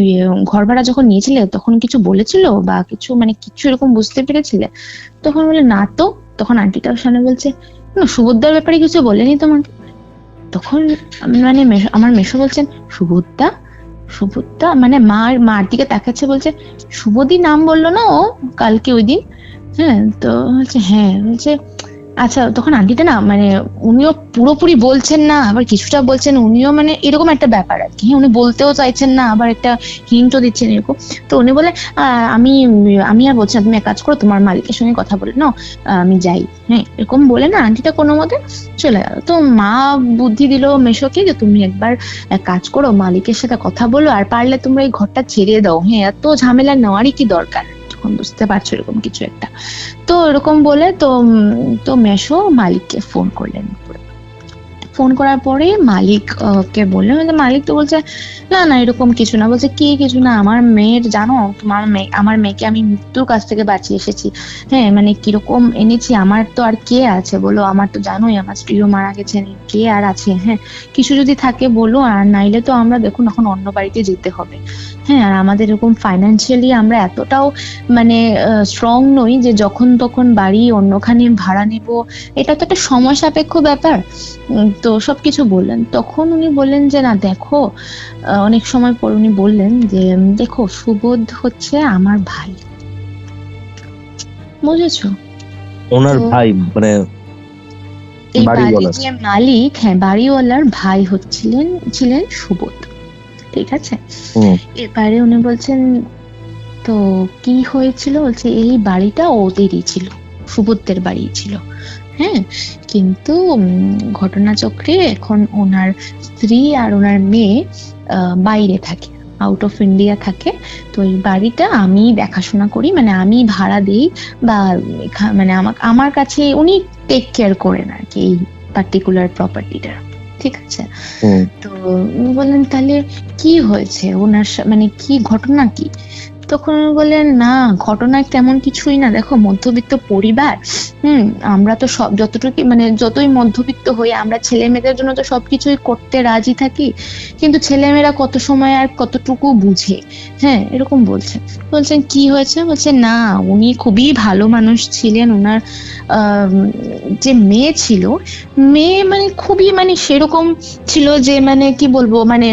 ঘর ভাড়া যখন নিয়েছিলে তখন কিছু বলেছিল বা কিছু মানে কিছু এরকম বুঝতে পেরেছিলে? তখন বলে না তো। তখন আন্টিটা সামনে বলছে সুভদ্রার ব্যাপারে কিছু বলেনি তোমাকে? তখন মানে আমার মেশো বলছেন সুভদ্রা মানে মার দিকে তাকাচ্ছে, বলছে শুভদি নাম বললো না ও কালকে ওই দিন? হ্যাঁ, তো বলছে হ্যাঁ, বলছে আচ্ছা। তখন আন্টিটা না মানে উনিও পুরোপুরি বলছেন না, আবার কিছুটা বলছেন, উনিও মানে এরকম একটা ব্যাপার আর কি, উনি বলতেও চাইছেন না আবার একটা হিন্টও দিচ্ছেন এরকম। তো উনি বলে আমি আর বলছি না, তুমি এক কাজ করো তোমার মালিকের সঙ্গে কথা বলে নাও, আমি যাই। হ্যাঁ, এরকম বলে না আন্টিটা কোনো মতে চলে গেল। তো মা বুদ্ধি দিল মেশোকে যে তুমি একবার এক কাজ করো, মালিকের সাথে কথা বলো, আর পারলে তোমরা এই ঘরটা ছেড়ে দাও, হ্যাঁ এত ঝামেলা নেওয়ারই কি দরকার, বুঝতে পারছো এরকম কিছু একটা। তো এরকম বলে তো মেশো মালিককে ফোন করলেন। ফোন করার পরে মালিক কে বললেন, মালিক তো বলছে না এরকম কিছু না। বলছে কি কিছু না, আমার মেয়ের জানো আমার মেয়েকে আমি মৃত্যুর কাছ থেকে বাঁচিয়ে এসেছি। হ্যাঁ, মানে কিরকম এনেছি, আমার তো আর কে আছে বলো, আমার তো জানোই আমার স্ত্রীও মারা গেছেন, কে আর আছে? হ্যাঁ, কিছু যদি থাকে বলো, আর নাইলে তো আমরা দেখুন এখন অন্য বাড়িতে যেতে হবে। হ্যাঁ, আর আমাদের এরকম ফাইন্যান্সিয়ালি আমরা এতটাও মানে স্ট্রং নই যে যখন তখন বাড়ি অন্যখানে ভাড়া নেব, এটা তো একটা সময় সাপেক্ষ ব্যাপার। তো সবকিছু বললেন। তখন উনি বললেন যে না দেখো, অনেক সময় পর উনি বললেন যে দেখো সুবোধ হচ্ছে আমার ভাই, বুঝেছো? ওনার ভাই মানে এই বাড়ির যে মালিক, হ্যাঁ বাড়িওয়ালার ভাই ছিলেন সুবোধ, ঠিক আছে। এবারে উনি বলছেন তো কি হয়েছিল, বলছে এই বাড়িটা ওদেরই ছিল, সুবোধদের বাড়ি ছিল। হ্যাঁ, কিন্তু ঘটনাচক্রে এখন ওনার স্ত্রী আর ওনার মেয়ে বাইরে থাকে, আউট অফ ইন্ডিয়া থাকে। তো এই বাড়িটা আমি দেখাশোনা করি, মানে আমি ভাড়া দিই, বা মানে আমার কাছে উনি টেক কেয়ার করেন আর কি এই পার্টিকুলার প্রপার্টিটা। ঠিক আছে, তো উনি বললেন তাহলে কি হয়েছে ওনার মানে কি ঘটনা কি? তখন উনি বললেন না, ঘটনা তেমন কিছুই না, দেখো মধ্যবিত্ত পরিবার, আমরা তো সব যতটুকু মানে যতই মধ্যবিত্ত হই আমরা ছেলে মেয়েদের জন্য তো সবকিছুই করতে রাজি থাকি, কিন্তু ছেলেমেয়েরা কত সময় আর কতটুকু বুঝে। হ্যাঁ, এরকম বলছেন কি হয়েছে? বলছে না, উনি খুবই ভালো মানুষ ছিলেন, ওনার যে মেয়ে ছিল, মেয়ে মানে খুবই মানে সেরকম ছিল যে মানে কি বলবো, মানে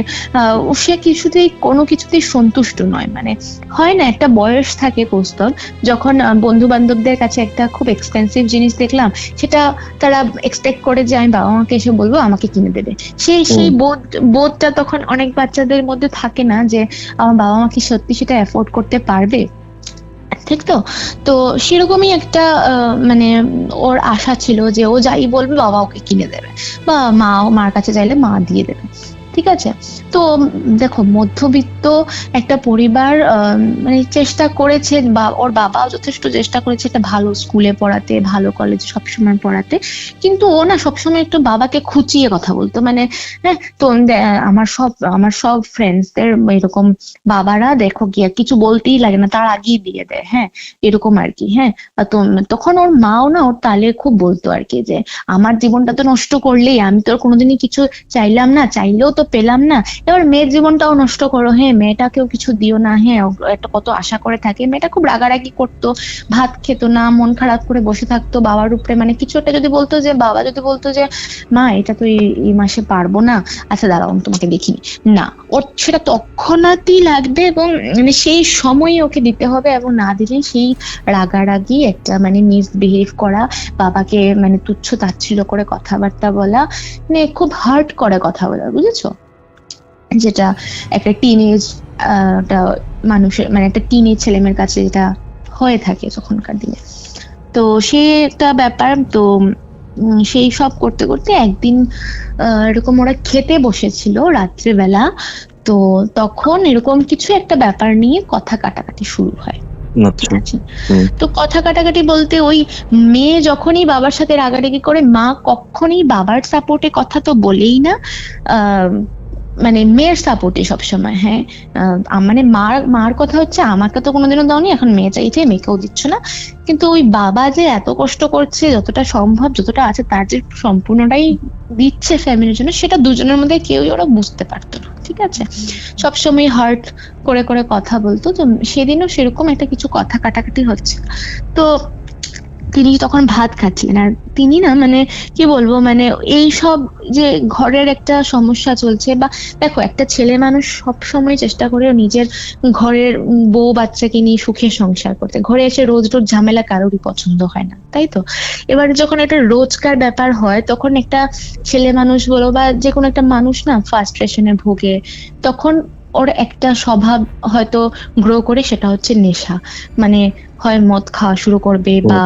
সে কিছুতেই কোনো কিছুতেই সন্তুষ্ট নয়। মানে হয় না, একটা বয়স থাকে কৌস্তব, যখন বন্ধু বান্ধবদের কাছে একটা খুব এক্সপেন্সিভ জিনিস দেখলাম, সেটা তারা এক্সপেক্ট করে যে আমি বাবা মাকে এসে বলবো আমাকে কিনে দেবে। সেই বোধটা তখন অনেক বাচ্চাদের মধ্যে থাকে না, যে আমার বাবা মা কি সত্যি সেটা অ্যাফোর্ড করতে পারবে। ঠিক তো, তো সেরকমই একটা মানে ওর আশা ছিল যে ও যাই বলবে বাবা ওকে কিনে দেবে, বা মার কাছে চাইলে মা দিয়ে দেবে। ঠিক আছে, তো দেখো মধ্যবিত্ত একটা পরিবার মানে চেষ্টা করেছে, বা ওর বাবা যথেষ্ট চেষ্টা করেছে একটা ভালো স্কুলে পড়াতে, ভালো কলেজে সবসময় পড়াতে, কিন্তু ও না সবসময় একটু বাবাকে খুঁচিয়ে কথা বলতো। মানে হ্যাঁ, তো আমার সব ফ্রেন্ডসদের এরকম বাবারা দেখো গিয়ে কিছু বলতেই লাগে না, তার আগেই দিয়ে দেয়। হ্যাঁ, এরকম আর কি। হ্যাঁ, তো তখন ওর মাও না ওর তালে খুব বলতো আর কি, যে আমার জীবনটা তো নষ্ট করলেই, আমি তো কোনোদিনই কিছু চাইলাম না, চাইলেও তো পেলাম না, এবার মেয়ের জীবনটাও নষ্ট করো, হ্যাঁ মেয়েটাকেও কিছু দিও না। হ্যাঁ, একটা কত আশা করে থাকে। মেয়েটা খুব রাগারাগি করতো, ভাত খেতো না, মন খারাপ করে বসে থাকতো বাবার উপরে। মানে কিছু একটা যদি বলতো, যে বাবা যদি বলতো যে মা এটা তো এই মাসে পারবো না, আচ্ছা দাঁড়াও আমি তোমাকে দেখিনি, না ওর সেটা তৎক্ষণাৎই লাগবে, এবং মানে সেই সময় ওকে দিতে হবে, এবং না দিলে সেই রাগারাগি একটা মানে মিসবিহেভ করা, বাবাকে মানে তুচ্ছ তাচ্ছিল্য করে কথাবার্তা বলা, মানে খুব হার্ট করে কথা বলা, বুঝেছো? যেটা একটা টিনেজ মানুষের মানে একটা টিনেজ ছেলেমেয়ের কাছে যেটা হয়ে থাকে তখনকার দিনে। তো সে একটা ব্যাপার। তো সেই সব করতে করতে একদিন এরকম ওরা খেতে বসেছিল রাত্রেবেলা, তো তখন এরকম কিছু একটা ব্যাপার নিয়ে কথা কাটাকাটি শুরু হয়। ঠিক আছে, তো কথা কাটাকাটি বলতে ওই মেয়ে যখনই বাবার সাথে রাগারাগি করে, মা কখনই বাবার সাপোর্টে কথা তো বলেই না, মানে মেয়ের সাপোর্টে সবসময়। হ্যাঁ, মানে মার কথা হচ্ছে আমাকে তো কোনোদিনও দাওনি, এখন মেয়ে চাইছে, মেয়েকেও দিচ্ছ না। কিন্তু ওই বাবা যে এত কষ্ট করছে, যতটা সম্ভব যতটা আছে তার যে সম্পূর্ণটাই দিচ্ছে ফ্যামিলির জন্য, সেটা দুজনের মধ্যে কেউই ওরা বুঝতে পারতো না। ঠিক আছে, সবসময় হার্ট করে করে কথা বলতো। তো সেদিনও সেরকম একটা কিছু কথা কাটাকাটি হচ্ছে। তো তিনি তখন ভাত খাচ্ছিলেন, আর তিনি না মানে কি বলবো, মানে এই সব যে ঘরের একটা সমস্যা চলছে, বা দেখো একটা ছেলে মানুষ সব সময় চেষ্টা করে নিজের ঘরের বউ বাচ্চাকে নিয়ে সুখে সংসার করতে, ঘরে এসে রোজ রোজ ঝামেলা কারোরই পছন্দ হয় না, তাই তো? এবার যখন একটা রোজকার ব্যাপার হয়, তখন একটা ছেলে মানুষ বলো বা যে কোনো একটা মানুষ না ফ্রাস্ট্রেশনে ভোগে, তখন ওর একটা স্বভাব হয়তো গ্রো করে, সেটা হচ্ছে নেশা। মানে হয় মদ খাওয়া শুরু করবে, বা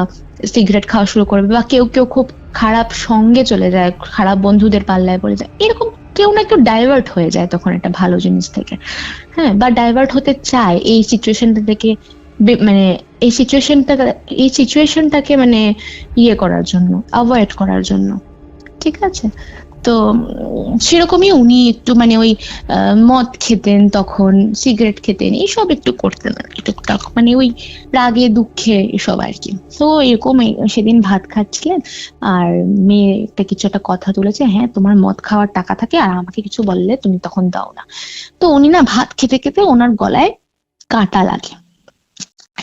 সিগারেট খাওয়া শুরু করবে, বা কেউ কেউ খুব খারাপ সঙ্গে চলে যায়, খারাপ বন্ধুদের পাল্লায় পড়ে যায়, এরকম কেউ না কেউ ডাইভার্ট হয়ে যায় তখন একটা ভালো জিনিস থেকে। হ্যাঁ, বা ডাইভার্ট হতে চায় এই সিচুয়েশনটা থেকে, মানে এই সিচুয়েশনটাকে মানে ইয়ে করার জন্য, অ্যাভয়েড করার জন্য। ঠিক আছে, তো সেরকমই উনি একটু মানে ওই মদ খেতেন, তখন সিগারেট খেতেন, এইসব একটু করতেন আর কি টুকটাক, মানে ওই রাগে দুঃখে এসব আর কি। তো এরকম সেদিন ভাত খাচ্ছিলেন, আর মেয়ে একটা কিছু একটা কথা তুলেছে, হ্যাঁ তোমার মদ খাওয়ার টাকা থাকে আর আমাকে কিছু বললে তুমি তখন দাও না। তো উনি না ভাত খেতে খেতে ওনার গলায় কাঁটা লাগে।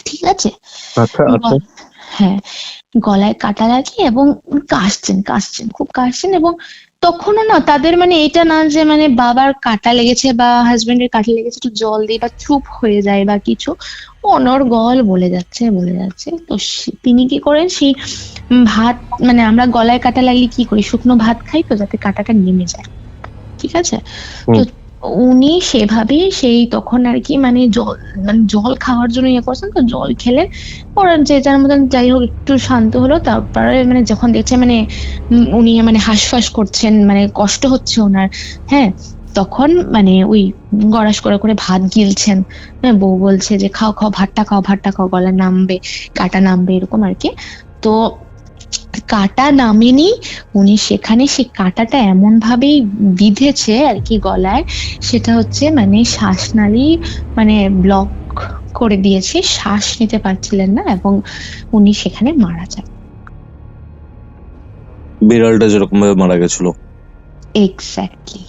ঠিক আছে, হ্যাঁ গলায় কাটা লাগে, এবং কাশছেন খুব কাশছেন, এবং তখনও না তাদের মানে এটা না যে মানে বাবার কাটা লেগেছে বা হাজবেন্ডের কাটা লেগেছে একটু জল দিই বা চুপ হয়ে যায় বা কিছু, অনর্গল বলে যাচ্ছে। তো তিনি কি করেন, সেই ভাত মানে আমরা গলায় কাটা লাগলে কি করি, শুকনো ভাত খাই তো যাতে কাটাটা নেমে যায়। ঠিক আছে, তো উনি সেভাবে সেই তখন আর কি মানে জল খাওয়ার জন্য ইয়ে করছেন, তো জল খেলেন, ওরা যে যার মতন যাই হোক একটু শান্ত হলো। তারপরে মানে যখন দেখছে মানে উনি মানে হাঁসফাঁস করছেন, মানে কষ্ট হচ্ছে ওনার, হ্যাঁ তখন মানে ওই গড়াস করে করে ভাত গিলছেন, হ্যাঁ, বউ বলছে যে খাও খাও, ভাতটা খাও, ভাতটা খাও, গলা নামবে, কাটা নামবে, এরকম আর কি। তো কাটা নামেনি, উনি সেখানে সেই কাটাটা এমন ভাবেই বিঁধেছে আর কি গলায়, সেটা হচ্ছে মানে শ্বাসনালী মানে ব্লক করে দিয়েছে, শ্বাস নিতে পারছিলেন না এবং উনি সেখানে মারা যান। বিড়ালটা যেরকম ভাবে মারা গেছিল। এক্স্যাক্টলি,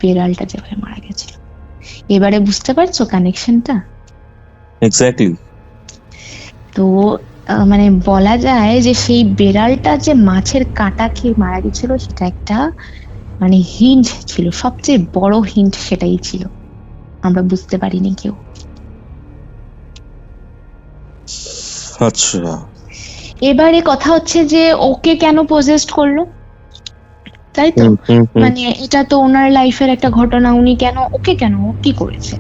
বিড়ালটা যেভাবে মারা গেছিল। এবারে বুঝতে পারছো কানেকশনটা? এক্স্যাক্টলি। তো মানে বলা যায় যে সেই বিড়ালটা যে মাছের কাঁটা খেয়ে মারা গেছিল, সেটা একটা মানে হিন্ট ছিল, সবচেয়ে বড় হিন্ট সেটাই ছিল, আমরা বুঝতে পারিনি কেউ। আচ্ছা, এবারে কথা হচ্ছে যে ওকে কেন পজেস্ট করলো, তাই তো? মানে এটা তো ওনার লাইফের একটা ঘটনা, উনি কেন, ওকে কেন, ও কি করেছে,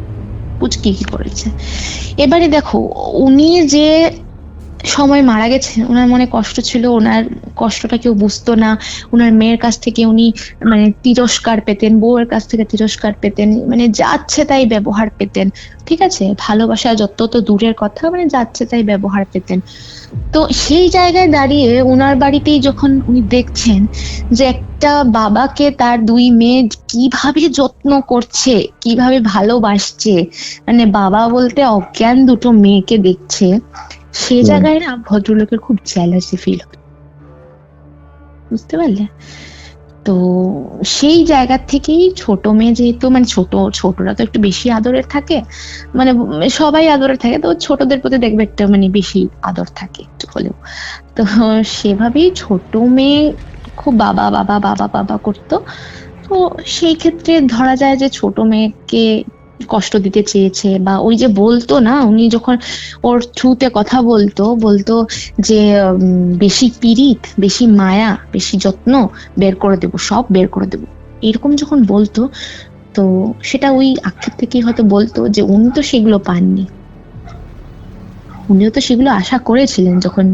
পুচকি কি করেছে? এবারে দেখো, উনি যে সময় মারা গেছেন, ওনার মনে কষ্ট ছিল, ওনার কষ্টটা কেউ বুঝতো না। ওনার মেয়ের কাছ থেকে উনি মানে তিরস্কার পেতেন, বউয়ের কাছ থেকে তিরস্কার পেতেন, মানে যাচ্ছে তাই ব্যবহার পেতেন, ঠিক আছে? ভালোবাসা যত তো দূরের কথা, মানে যাচ্ছে তাই ব্যবহার পেতেন। তো সেই জায়গায় দাঁড়িয়ে ওনার বাড়িতেই যখন উনি দেখছেন যে একটা বাবাকে তার দুই মেয়ে কিভাবে যত্ন করছে, কিভাবে ভালোবাসছে, মানে বাবা বলতে অজ্ঞান দুটো মেয়েকে দেখছে, সেই জায়গায় না ভদ্রলোকের খুব জেলাসি ফিল হয়, বুঝতে পারলে? তো সেই জায়গা থেকেই ছোট মেয়ে যেহেতু, মানে ছোটরা তো একটু বেশি আদরের থাকে, মানে সবাই আদরের থাকে, তো ছোটদের প্রতি দেখবে একটা মানে বেশি আদর থাকে একটু হলেও। তো সেভাবেই ছোট মেয়ে খুব বাবা বাবা বাবা বাবা করতো। তো সেই ক্ষেত্রে ধরা যায় যে ছোট মেয়েকে কষ্ট দিতে চেয়েছে, বা ওই যে বলতো না, উনি যখন ওর থ্রুতে কথা বলতো যে বেশি পীড়িত, বেশি মায়া, বেশি যত্ন বের করে দেবো, সব বের করে দেবো, এরকম যখন বলতো, তো সেটা ওই আক্ষেপ থেকেই হয়তো বলতো যে উনি তো সেগুলো পাননি, উনিও তো সেগুলো আশা করেছিলেন যখন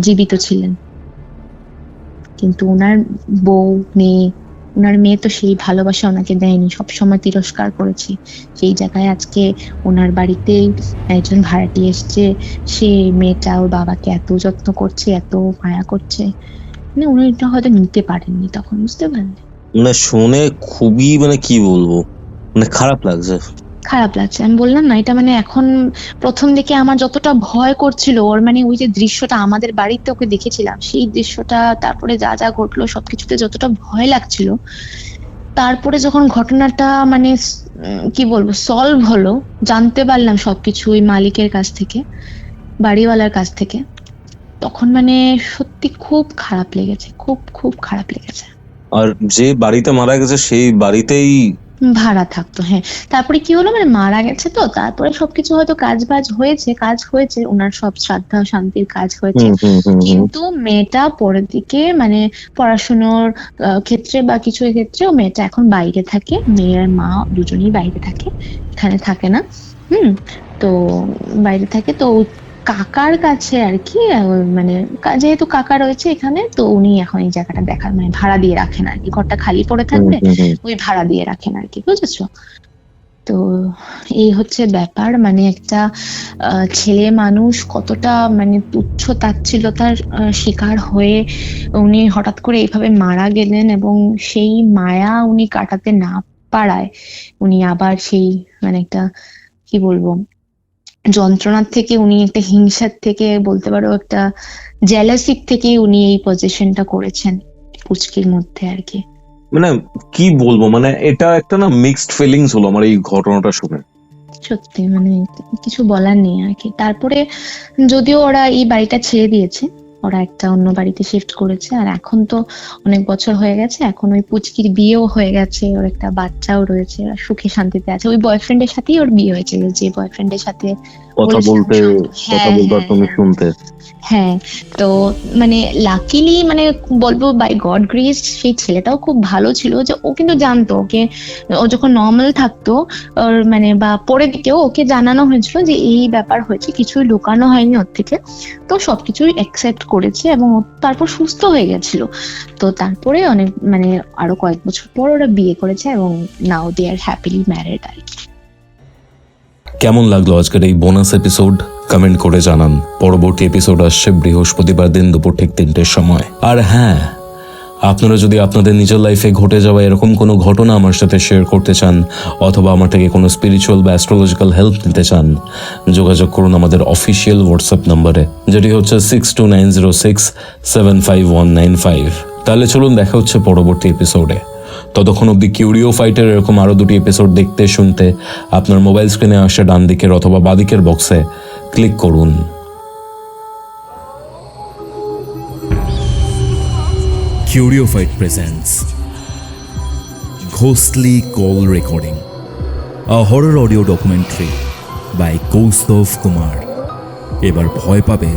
জীবিত ছিলেন, কিন্তু ওনার বউ মেয়ে, ওনার মেয়ে তো সেই ভালোবাসা ওনাকে দেয়নি, সবসময় তিরস্কার করেছে। সেই জায়গায় আজকে ওনার বাড়িতে একজন ভাড়াটি এসছে, সে মেয়েটা ওর বাবাকে এত যত্ন করছে, এত মায়া করছে, মানে উনি এটা হয়তো নিতে পারেননি তখন, বুঝতে পারলেন? মানে শুনে খুবই মানে কি বলবো, মানে খারাপ লাগছে। খারাপ লাগছে, আমি বললাম না, এটা মানে এখন প্রথম দিকে আমার যতটা ভয় করছিল ওর, মানে ওই যে দৃশ্যটা আমাদের বাড়িতে ওকে দেখেছিলাম, সেই দৃশ্যটা, তারপরে যা যা ঘটলো সবকিছুতে যতটা ভয় লাগছিল, তারপরে যখন ঘটনাটা মানে কি বলবো সলভ হলো, জানতে পারলাম সবকিছু ওই মালিকের কাছ থেকে, বাড়িওয়ালার কাছ থেকে, তখন মানে সত্যি খুব খারাপ লেগেছে, খুব খুব খারাপ লেগেছে। আর যে বাড়িতে মারা গেছে সেই বাড়িতেই ভাড়া থাকতো, হ্যাঁ। তারপরে কি হলো, মানে মারা গেছে তো, তারপরে সবকিছু হয়তো কাজ হয়েছে, ওনার সব শ্রাদ্ধা শান্তির কাজ হয়েছে, কিন্তু মেয়েটা পরের দিকে মানে পড়াশোনার ক্ষেত্রে বা কিছু ক্ষেত্রে ও মেয়েটা এখন বাইরে থাকে, মেয়ের মা দুজনেই বাইরে থাকে, এখানে থাকে না। তো বাইরে থাকে, তো কাকার কাছে আর কি, মানে যেহেতু কাকা রয়েছে এখানে, তো উনি এখন এই জায়গাটা দেখার মানে ভাড়া দিয়ে রাখেন আর কি, ঘরটা খালি পড়ে থাকবে, ওই ভাড়া দিয়ে রাখেন আর কি, বুঝেছো? তো এই হচ্ছে ব্যাপার, মানে একটা ছেলে মানুষ কতটা মানে তুচ্ছ তাচ্ছিল্যতার শিকার হয়ে উনি হঠাৎ করে এইভাবে মারা গেলেন, এবং সেই মায়া উনি কাটাতে না পারায় উনি আবার সেই মানে একটা কি বলবো যন্ত্রণার থেকে, উনি একটা হিংসার থেকে বলতে পারো, একটা জেলাসির থেকে উনি এই পজিশনটা করেছেন পুচকির মধ্যে আর কি। মানে কি বলবো, মানে এটা একটা না মিক্সড ফিলিংস হলো আমার এই ঘটনাটা শুনে। সত্যি মানে কিছু বলার নেই আর কি। তারপরে যদিও ওরা এই বাড়িটা ছেড়ে দিয়েছে, ওরা একটা অন্য বাড়িতে শিফট করেছে, আর এখন তো অনেক বছর হয়ে গেছে, এখন ওই পুচকির বিয়েও হয়ে গেছে, ওর একটা বাচ্চাও রয়েছে, ওরা সুখে শান্তিতে আছে। ওই বয়ফ্রেন্ডের সাথেই ওর বিয়ে হয়েছিল, যে বয়ফ্রেন্ডের সাথে কথা বলেছিলাম বলতে হ্যাঁ, আর তুমি হ্যাঁ, শুনতে। হ্যাঁ। তো মানে লাকিলি মানে বলবো বাই গড গ্রেস সেই ছেলেটাও খুব ভালো ছিল, যে ও কিন্তু জানতো ওকে, ও যখন নর্মাল থাকতো ওর মানে বা পরে দিকেও ওকে জানানো হয়েছিল যে এই ব্যাপার হয়েছে, কিছুই লুকানো হয়নি ওর থেকে। তো সবকিছুই অ্যাকসেপ্ট করেছে এবং ও তারপর সুস্থ হয়ে গেছিল। তো তারপরে অনেক মানে আরো কয়েক বছর পর ওরা বিয়ে করেছে এবং নাও দে আর হ্যাপিলি ম্যারিড আর কি। কেমন লাগলো আজকের এই বোনাস এপিসোড কমেন্ট করে জানান। পরবর্তী এপিসোড আসছে বৃহস্পতিবার দিন দুপুর ঠিক 3টের সময়। আর হ্যাঁ, আপনারা যদি আপনাদের নিজের লাইফে ঘটে যাওয়া এরকম কোনো ঘটনা আমার সাথে শেয়ার করতে চান অথবা আমার থেকে কোনো স্পিরিচুয়াল বা অ্যাস্ট্রোলজিক্যাল হেল্প নিতে চান, যোগাযোগ করুন আমাদের অফিসিয়াল হোয়াটসঅ্যাপ নাম্বারে, যেটি হচ্ছে 6290675195। তাহলে চলুন দেখা হচ্ছে পরবর্তী এপিসোডে। ততক্ষণ অব্দি কিউরিও ফাইটের এরকম আরও 2টি এপিসোড দেখতে শুনতে আপনার মোবাইল স্ক্রিনে আসা ডান দিকের অথবা বাদিকের বক্সে ক্লিক করুন। Curiophyte presents Ghostly Call Recording, a horror audio documentary by Kaustav Kumar. এবার ভয় পাবে